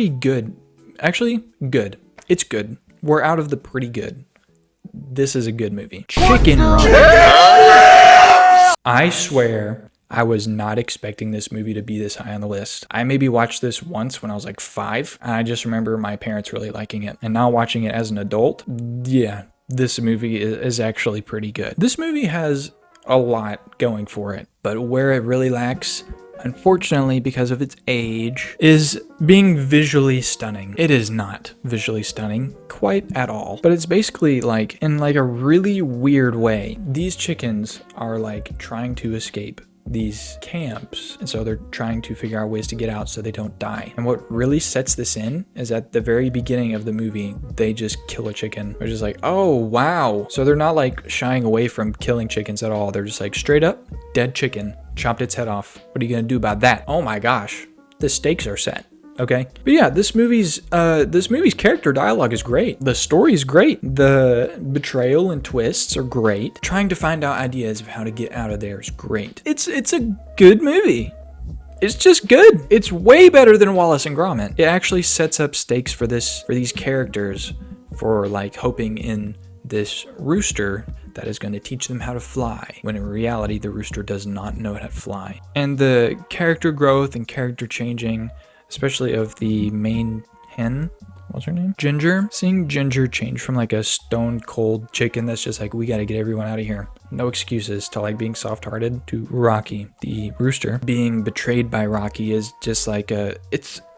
good. Actually, good. It's good. We're out of the pretty good. This is a good movie. Chicken Run. I swear I was not expecting this movie to be this high on the list. I maybe watched this once when I was like 5, and I just remember my parents really liking it. And now watching it as an adult, yeah, this movie is actually pretty good. This movie has a lot going for it, but where it really lacks, unfortunately because of its age, is being visually stunning. It is not visually stunning quite at all, but it's basically like, in like a really weird way, these chickens are like trying to escape these camps, and so they're trying to figure out ways to get out so they don't die. And what really sets this in is at the very beginning of the movie, they just kill a chicken. They're just like, oh wow. So they're not like shying away from killing chickens at all. They're just like, straight up, dead chicken, chopped its head off. What are you gonna do about that? Oh my gosh, the stakes are set. Okay, but yeah, this movie's character dialogue is great. The story's great. The betrayal and twists are great. Trying to find out ideas of how to get out of there is great. It's a good movie. It's just good. It's way better than Wallace and Gromit. It actually sets up stakes for these characters, for like hoping in this rooster that is going to teach them how to fly, when in reality the rooster does not know how to fly. And the character growth and character changing, especially of the main hen, what's her name? Ginger. Seeing Ginger change from like a stone cold chicken that's just like, we gotta get everyone out of here, no excuses, to like being soft-hearted, to Rocky, the rooster, being betrayed by Rocky, is just like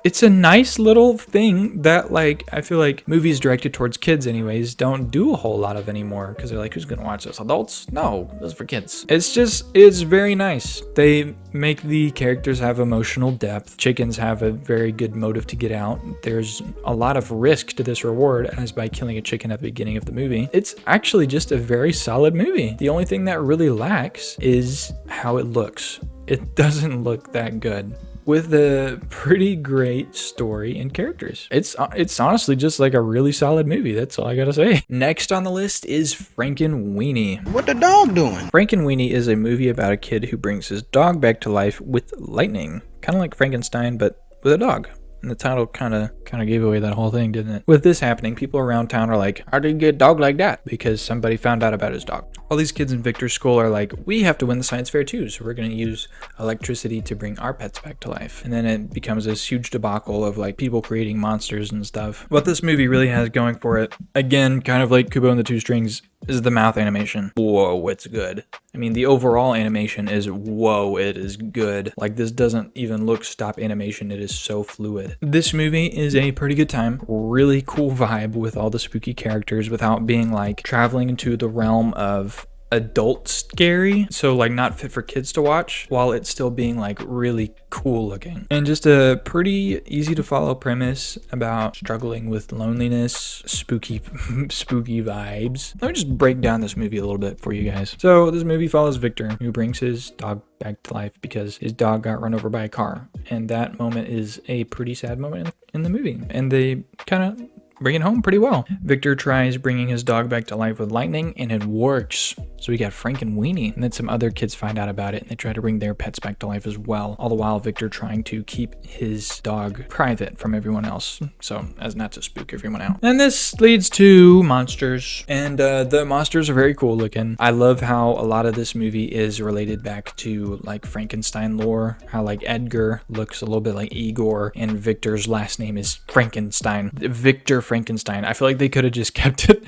it's a nice little thing that like I feel like movies directed towards kids anyways don't do a whole lot of anymore, because they're like, who's gonna watch this? Adults? No, this is for kids. It's very nice. They make the characters have emotional depth. Chickens have a very good motive to get out. There's a lot of risk to this reward, as by killing a chicken at the beginning of the movie. It's actually just a very solid movie. The only thing that really lacks is how it looks. It doesn't look that good, with a pretty great story and characters. It's honestly just like a really solid movie. That's all I gotta say. Next on the list is Frankenweenie. What the dog doing? Frankenweenie is a movie about a kid who brings his dog back to life with lightning. Kind of like Frankenstein, but with a dog. And the title kind of gave away that whole thing, didn't it? With this happening, people around town are like, how did you get a dog like that? Because somebody found out about his dog. All these kids in Victor's school are like, we have to win the science fair too, so we're going to use electricity to bring our pets back to life. And then it becomes this huge debacle of like people creating monsters and stuff. What this movie really has going for it, again, kind of like Kubo and the Two Strings, is the mouth animation. Whoa, it's good. I mean, the overall animation is, whoa, it is good. Like, this doesn't even look stop animation. It is so fluid. This movie is a pretty good time. Really cool vibe with all the spooky characters without being like traveling into the realm of adult scary, so like not fit for kids to watch, while it's still being like really cool looking. And just a pretty easy to follow premise about struggling with loneliness, spooky vibes. Let me just break down this movie a little bit for you guys. So this movie follows Victor, who brings his dog back to life because his dog got run over by a car, and that moment is a pretty sad moment in the movie, and they kind of bring it home pretty well. Victor tries bringing his dog back to life with lightning, and it works. So we got Frankenweenie, and then some other kids find out about it, and they try to bring their pets back to life as well. All the while, Victor trying to keep his dog private from everyone else, so as not to spook everyone out. And this leads to monsters, and the monsters are very cool looking. I love how a lot of this movie is related back to like Frankenstein lore, how like Edgar looks a little bit like Igor, and Victor's last name is Frankenstein. Victor Frankenstein. I feel like they could have just kept it.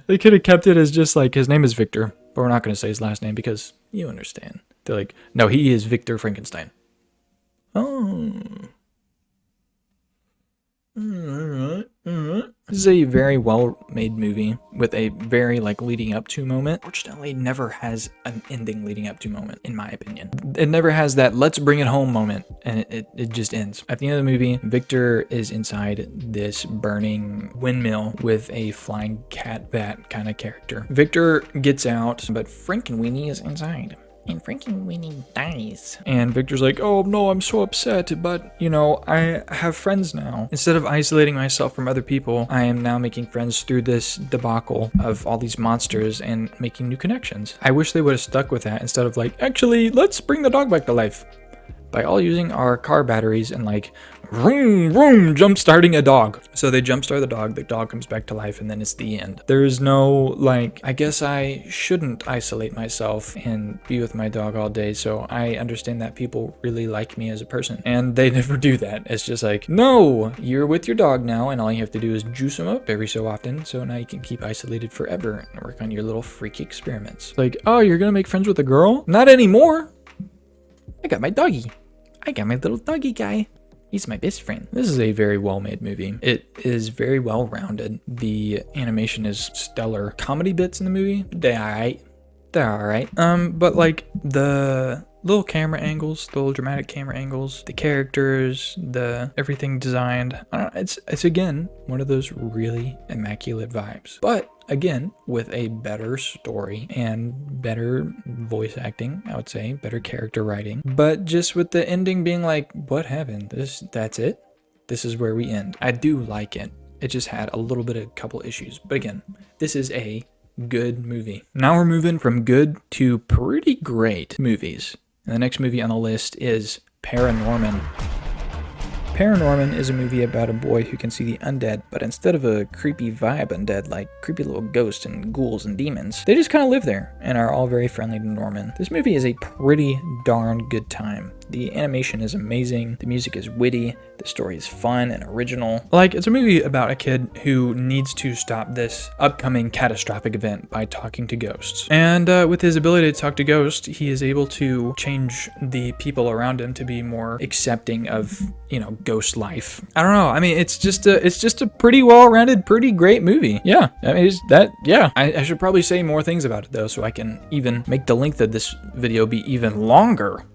They could have kept it as just like, his name is Victor, but we're not going to say his last name because you understand. They're like, no, he is Victor Frankenstein. Oh. Alright. This is a very well-made movie with a very like leading up to moment. Fortunately, never has an ending leading up to moment, in my opinion. It never has that let's bring it home moment, and it just ends. At the end of the movie, Victor is inside this burning windmill with a flying cat bat kind of character. Victor gets out, but Frankenweenie is inside. And Frankenweenie dies. And Victor's like, oh no, I'm so upset, but you know, I have friends now. Instead of isolating myself from other people, I am now making friends through this debacle of all these monsters and making new connections. I wish they would have stuck with that instead of like, actually, let's bring the dog back to life. By all using our car batteries and like vroom vroom jump starting a dog. So they jump start the dog comes back to life, and then it's the end. There's no like, I guess I shouldn't isolate myself and be with my dog all day, so I understand that people really like me as a person, and they never do that. It's just like, no, you're with your dog now, and all you have to do is juice him up every so often, so now you can keep isolated forever and work on your little freaky experiments. Like, oh, you're gonna make friends with a girl? Not anymore. I got my doggy. I got my little doggy guy. He's my best friend. This is a very well-made movie. It is very well-rounded. The animation is stellar. Comedy bits in the movie, they're alright. They're alright. But like the little camera angles, the little dramatic camera angles, the characters, the everything designed. I don't know, it's again one of those really immaculate vibes. But again, with a better story and better voice acting, I would say, better character writing. But just with the ending being like, what happened? That's it? This is where we end. I do like it. It just had a little bit of a couple issues. But again, this is a good movie. Now we're moving from good to pretty great movies. And the next movie on the list is Paranorman. Paranorman is a movie about a boy who can see the undead, but instead of a creepy vibe undead like creepy little ghosts and ghouls and demons, they just kind of live there and are all very friendly to Norman. This movie is a pretty darn good time. The animation is amazing, the music is witty, the story is fun and original. Like, it's a movie about a kid who needs to stop this upcoming catastrophic event by talking to ghosts. And with his ability to talk to ghosts, he is able to change the people around him to be more accepting of, you know, ghost life. I don't know. I mean, it's just a pretty well-rounded, pretty great movie. Yeah. I mean, I should probably say more things about it though, so I can even make the length of this video be even longer.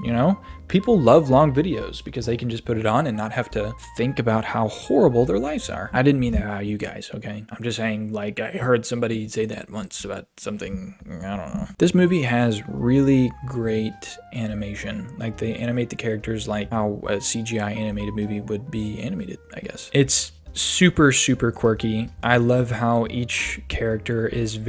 You know, people love long videos because they can just put it on and not have to think about how horrible their lives are. I didn't mean that about you guys, okay? I'm just saying, like, I heard somebody say that once about something, I don't know. This movie has really great animation. Like, they animate the characters like how a CGI animated movie would be animated, I guess. It's super quirky. I love how each character is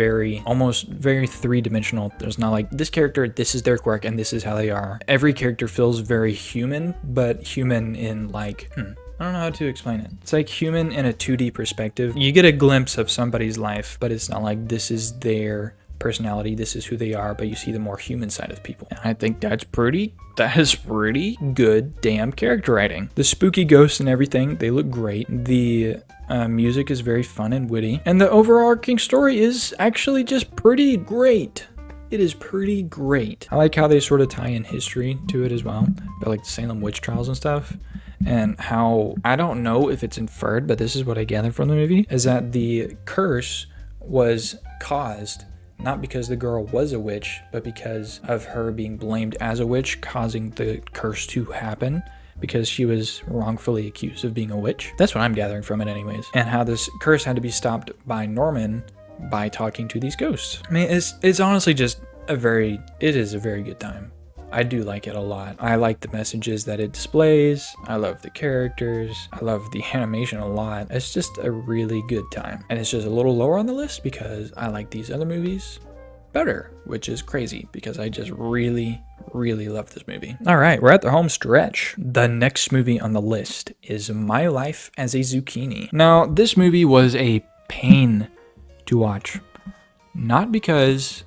almost very three-dimensional. There's not like this character, this is their quirk and this is how they are. Every character feels very human, but human in like, I don't know how to explain it. It's like human in a 2D perspective. You get a glimpse of somebody's life, but it's not like this is their personality, this is who they are, but you see the more human side of people. And I think that is pretty good damn character writing. The spooky ghosts and everything, they look great. The music is very fun and witty. And the overarching story is actually just pretty great. It is pretty great. I like how they sort of tie in history to it as well, about like the Salem witch trials and stuff. And how, I don't know if it's inferred, but this is what I gathered from the movie, is that the curse was caused not because the girl was a witch, but because of her being blamed as a witch, causing the curse to happen because she was wrongfully accused of being a witch. That's what I'm gathering from it anyways. And how this curse had to be stopped by Norman by talking to these ghosts. I mean, it's honestly just it is a very good time. I do like it a lot. I like the messages that it displays. I love the characters. I love the animation a lot. It's just a really good time. And it's just a little lower on the list because I like these other movies better, which is crazy because I just really love this movie. All right, we're at the home stretch. The next movie on the list is My Life as a Zucchini. Now, this movie was a pain to watch. Not because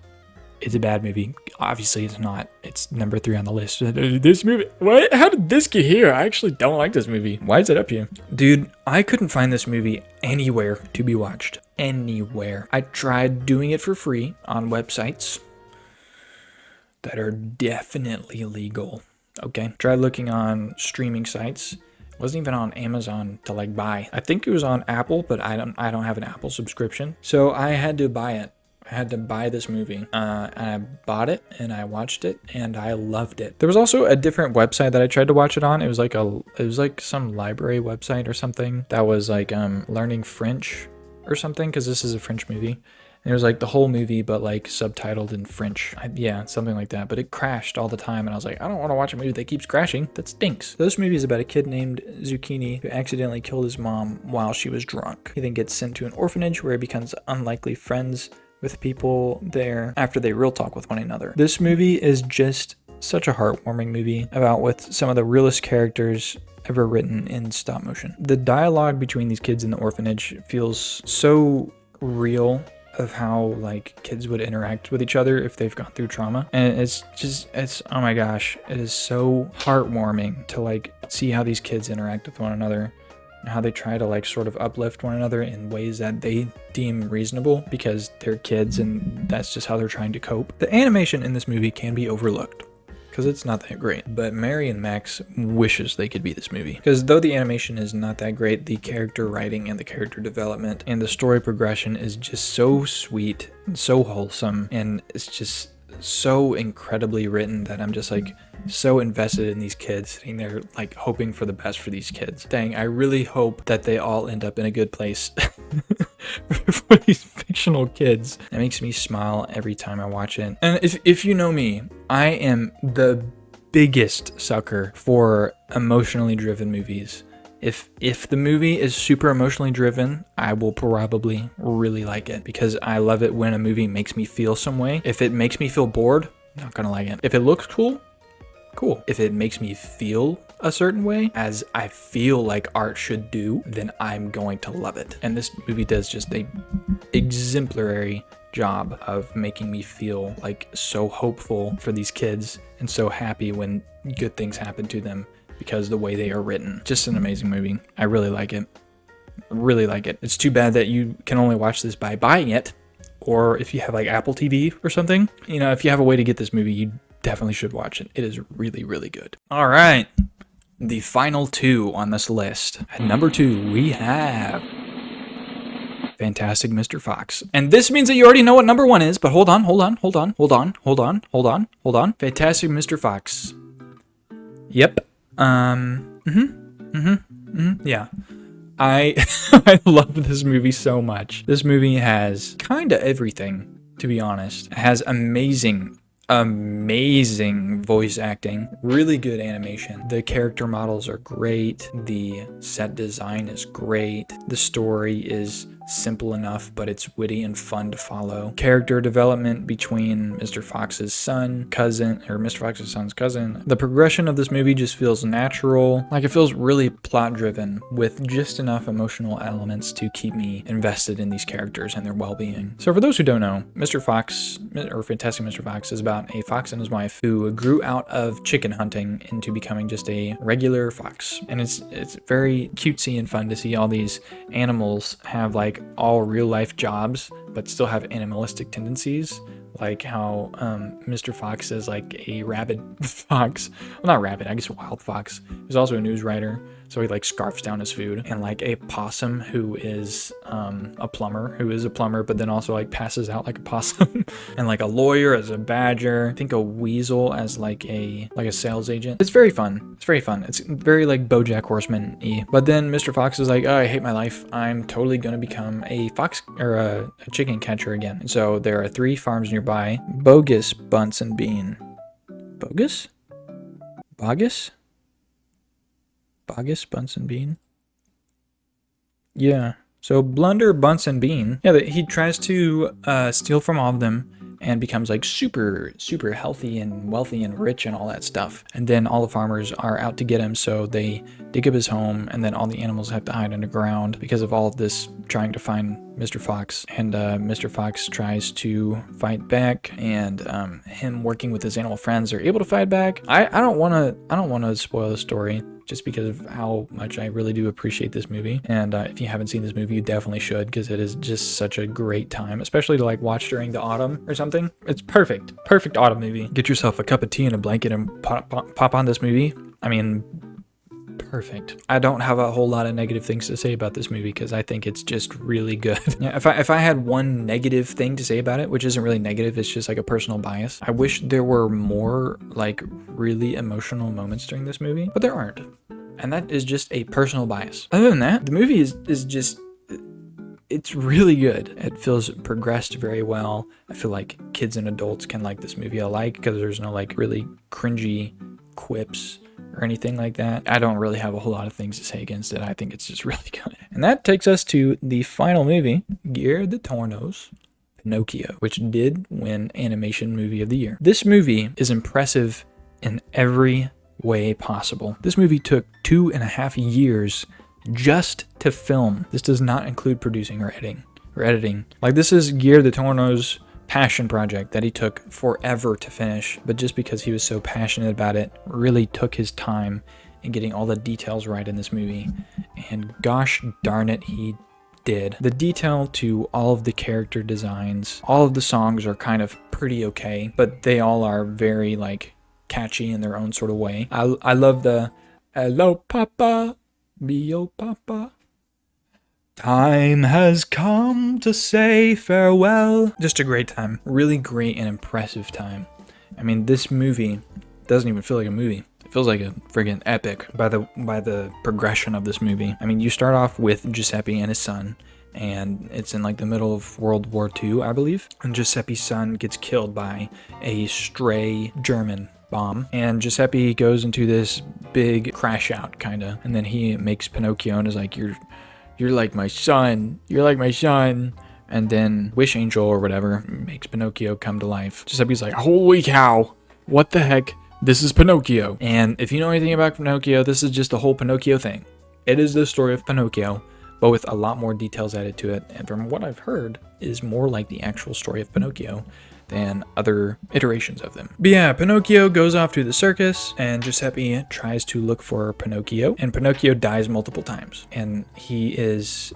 it's a bad movie. Obviously, it's not. It's number 3 on the list. This movie, what? How did this get here? I actually don't like this movie. Why is it up here? Dude, I couldn't find this movie anywhere to be watched. Anywhere. I tried doing it for free on websites that are definitely legal. Okay. Tried looking on streaming sites. Wasn't even on Amazon to like buy. I think it was on Apple, but I don't have an Apple subscription. So I had to buy it. I had to buy this movie. And I bought it and I watched it and I loved it. There was also a different website that I tried to watch it on. It was like some library website or something that was like learning French or something, because this is a French movie. And it was like the whole movie, but like subtitled in French. Yeah, something like that. But it crashed all the time. And I was like, I don't want to watch a movie that keeps crashing. That stinks. So this movie is about a kid named Zucchini who accidentally killed his mom while she was drunk. He then gets sent to an orphanage where he becomes unlikely friends with people there after they real talk with one another. This movie is just such a heartwarming movie about with some of the realest characters ever written in stop motion. The dialogue between these kids in the orphanage feels so real of how like kids would interact with each other if they've gone through trauma. And it's oh my gosh, it is so heartwarming to like see how these kids interact with one another and how they try to like sort of uplift one another in ways that they deem reasonable because they're kids and that's just how they're trying to cope. The animation in this movie can be overlooked because it's not that great, but Mary and Max wishes they could be this movie, because though the animation is not that great, the character writing and the character development and the story progression is just so sweet and so wholesome, and it's just so incredibly written that I'm just like so invested in these kids, sitting there like hoping for the best for these kids. Dang, I really hope that they all end up in a good place for these fictional kids. It makes me smile every time I watch it. And if you know me, I am the biggest sucker for emotionally driven movies. If the movie is super emotionally driven, I will probably really like it, because I love it when a movie makes me feel some way. If it makes me feel bored, not gonna like it. If it looks cool. If it makes me feel a certain way, as I feel like art should do, then I'm going to love it. And this movie does just a exemplary job of making me feel like so hopeful for these kids and so happy when good things happen to them, because the way they are written. Just an amazing movie. I really like it. Really like it. It's too bad that you can only watch this by buying it, or if you have like Apple TV or something. You know, if you have a way to get this movie, you definitely should watch it. It is really, really good. All right. The final two on this list. At number 2, we have Fantastic Mr. Fox. And this means that you already know what number 1 is, but hold on. Fantastic Mr. Fox. Yep. Yeah. I love this movie so much. This movie has kind of everything, to be honest. It has amazing voice acting, really good animation. The character models are great. The set design is great. The story is simple enough, but it's witty and fun to follow. Character development between Mr. Fox's son's cousin. The progression of this movie just feels natural. Like, it feels really plot driven with just enough emotional elements to keep me invested in these characters and their well-being. So for those who don't know, Mr. Fox, or Fantastic Mr. Fox, is about a fox and his wife who grew out of chicken hunting into becoming just a regular fox. And it's very cutesy and fun to see all these animals have like all real life jobs but still have animalistic tendencies, like how Mr. Fox is like a rabid fox. Well, not rabid, I guess a wild fox. He's also a news writer, so he like scarfs down his food. And like a possum who is a plumber, but then also like passes out like a possum. And like a lawyer as a badger. I think a weasel as like a sales agent. It's very fun. It's very like BoJack Horseman-y. But then Mr. Fox is like, oh, I hate my life. I'm totally gonna become a fox or a chicken catcher again. And so there are 3 farms nearby. Bogus, Bunce, and Bean. Bogus? Bogus, Bunce, and Bean? Yeah. So Blunder, Bunce, and Bean. Yeah, he tries to steal from all of them and becomes like super, super healthy and wealthy and rich and all that stuff. And then all the farmers are out to get him, so they dig up his home, and then all the animals have to hide underground because of all of this trying to find Mr. Fox. And Mr. Fox tries to fight back, and him working with his animal friends are able to fight back. I don't want to spoil the story, just because of how much I really do appreciate this movie. And if you haven't seen this movie, you definitely should, because it is just such a great time, especially to like watch during the autumn or something. It's perfect autumn movie. Get yourself a cup of tea and a blanket and pop on this movie. I mean, perfect. I don't have a whole lot of negative things to say about this movie because I think it's just really good. Yeah, if I had one negative thing to say about it, which isn't really negative, it's just like a personal bias. I wish there were more like really emotional moments during this movie, but there aren't. And that is just a personal bias. Other than that, the movie is just, it's really good. It feels progressed very well. I feel like kids and adults can like this movie alike because there's no like really cringy quips or anything like that. I don't really have a whole lot of things to say against it. I think it's just really good. And that takes us to the final movie, Guillermo del Toro's Pinocchio, which did win Animation Movie of the Year. This movie is impressive in every way possible. This movie took 2.5 years just to film. This does not include producing or editing. Like, this is Guillermo del Toro's passion project that he took forever to finish, but just because he was so passionate about it, really took his time in getting all the details right in this movie. And gosh darn it, he did. The detail to all of the character designs, all of the songs are kind of pretty okay, but they all are very like catchy in their own sort of way. I love the "Hello Papa, Mio Papa, time has come to say farewell." Just a great time. Really great and impressive time. I mean, this movie doesn't even feel like a movie. It feels like a friggin' epic by the progression of this movie. I mean, you start off with Giuseppe and his son, and it's in like the middle of World War II, I believe. And Giuseppe's son gets killed by a stray German bomb, and Giuseppe goes into this big crash out kinda, and then he makes Pinocchio and is like, you're like my son, you're like my son. And then Wish Angel or whatever makes Pinocchio come to life. Giuseppe's like, holy cow, what the heck, this is Pinocchio. And if you know anything about Pinocchio, this is just the whole Pinocchio thing. It is the story of Pinocchio, but with a lot more details added to it, and from what I've heard is more like the actual story of Pinocchio than other iterations of them. But yeah, Pinocchio goes off to the circus, and Giuseppe tries to look for Pinocchio, and Pinocchio dies multiple times. And he is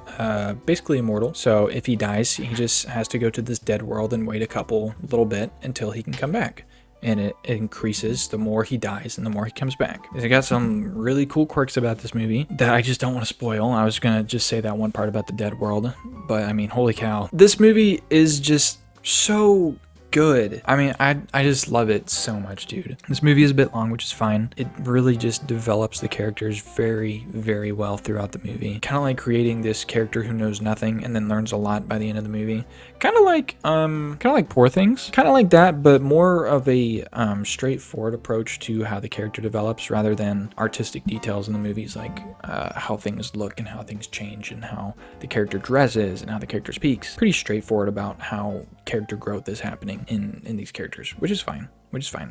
basically immortal, so if he dies, he just has to go to this dead world and wait a little bit until he can come back. And it increases the more he dies and the more he comes back. It got some really cool quirks about this movie that I just don't want to spoil. I was gonna just say that one part about the dead world, but I mean, holy cow. This movie is just so good. I mean, I just love it so much, dude. This movie is a bit long, which is fine. It really just develops the characters very, very well throughout the movie. Kind of like creating this character who knows nothing and then learns a lot by the end of the movie. Kind of like Poor Things. Kind of like that, but more of a straightforward approach to how the character develops rather than artistic details in the movies, like how things look and how things change and how the character dresses and how the character speaks. Pretty straightforward about how character growth is happening in these characters, which is fine.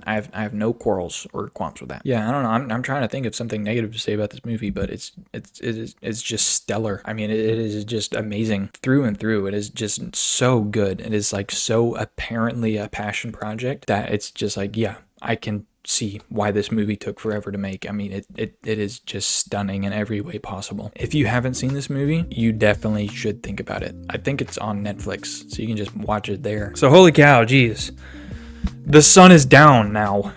I have no quarrels or qualms with that. Yeah, I don't know. I'm trying to think of something negative to say about this movie, but it's just stellar. I mean, it is just amazing through and through. It is just so good. It is like so apparently a passion project that it's just like, yeah, I can see why this movie took forever to make. I mean, it is just stunning in every way possible. If you haven't seen this movie, you definitely should think about it. I think it's on Netflix, so you can just watch it there. So holy cow, geez. The sun is down now.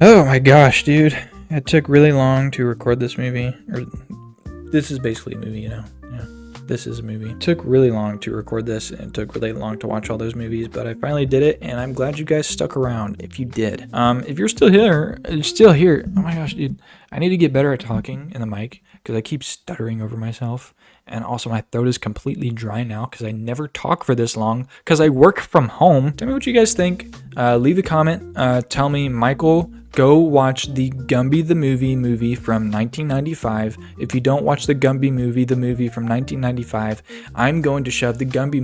Oh my gosh, dude. It took really long to record this movie. This is basically a movie, you know. Yeah, this is a movie. It took really long to record this, and it took really long to watch all those movies, but I finally did it, and I'm glad you guys stuck around if you did. If you're still here, oh my gosh, dude. I need to get better at talking in the mic, because I keep stuttering over myself. And also my throat is completely dry now because I never talk for this long because I work from home. Tell me what you guys think. Leave a comment. Tell me, Michael, go watch the Gumby the movie from 1995. If you don't watch the Gumby movie from 1995, I'm going to shove the Gumby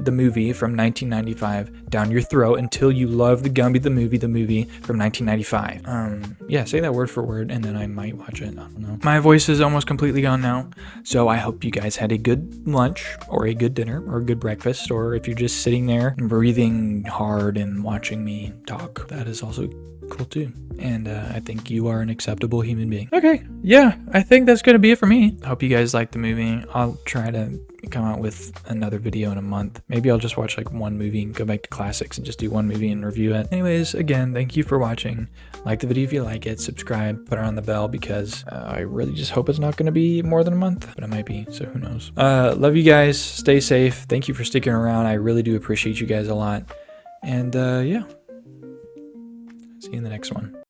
the movie from 1995 down your throat until you love the Gumby the movie from 1995. Yeah, say that word for word and then I might watch it. I don't know. My voice is almost completely gone now, so I hope you guys had a good lunch or a good dinner or a good breakfast, or if you're just sitting there and breathing hard and watching me talk, that is also cool too. And I think you are an acceptable human being. Okay, yeah, I think that's gonna be it for me. I hope you guys liked the movie. I'll try to come out with another video in a month. Maybe I'll just watch like one movie and go back to classics and just do one movie and review it. Anyways, again, thank you for watching. Like the video if you like it, subscribe, put on the bell, because I really just hope it's not going to be more than a month, but it might be, so who knows. Love you guys. Stay safe. Thank you for sticking around. I really do appreciate you guys a lot. And yeah, see you in the next one.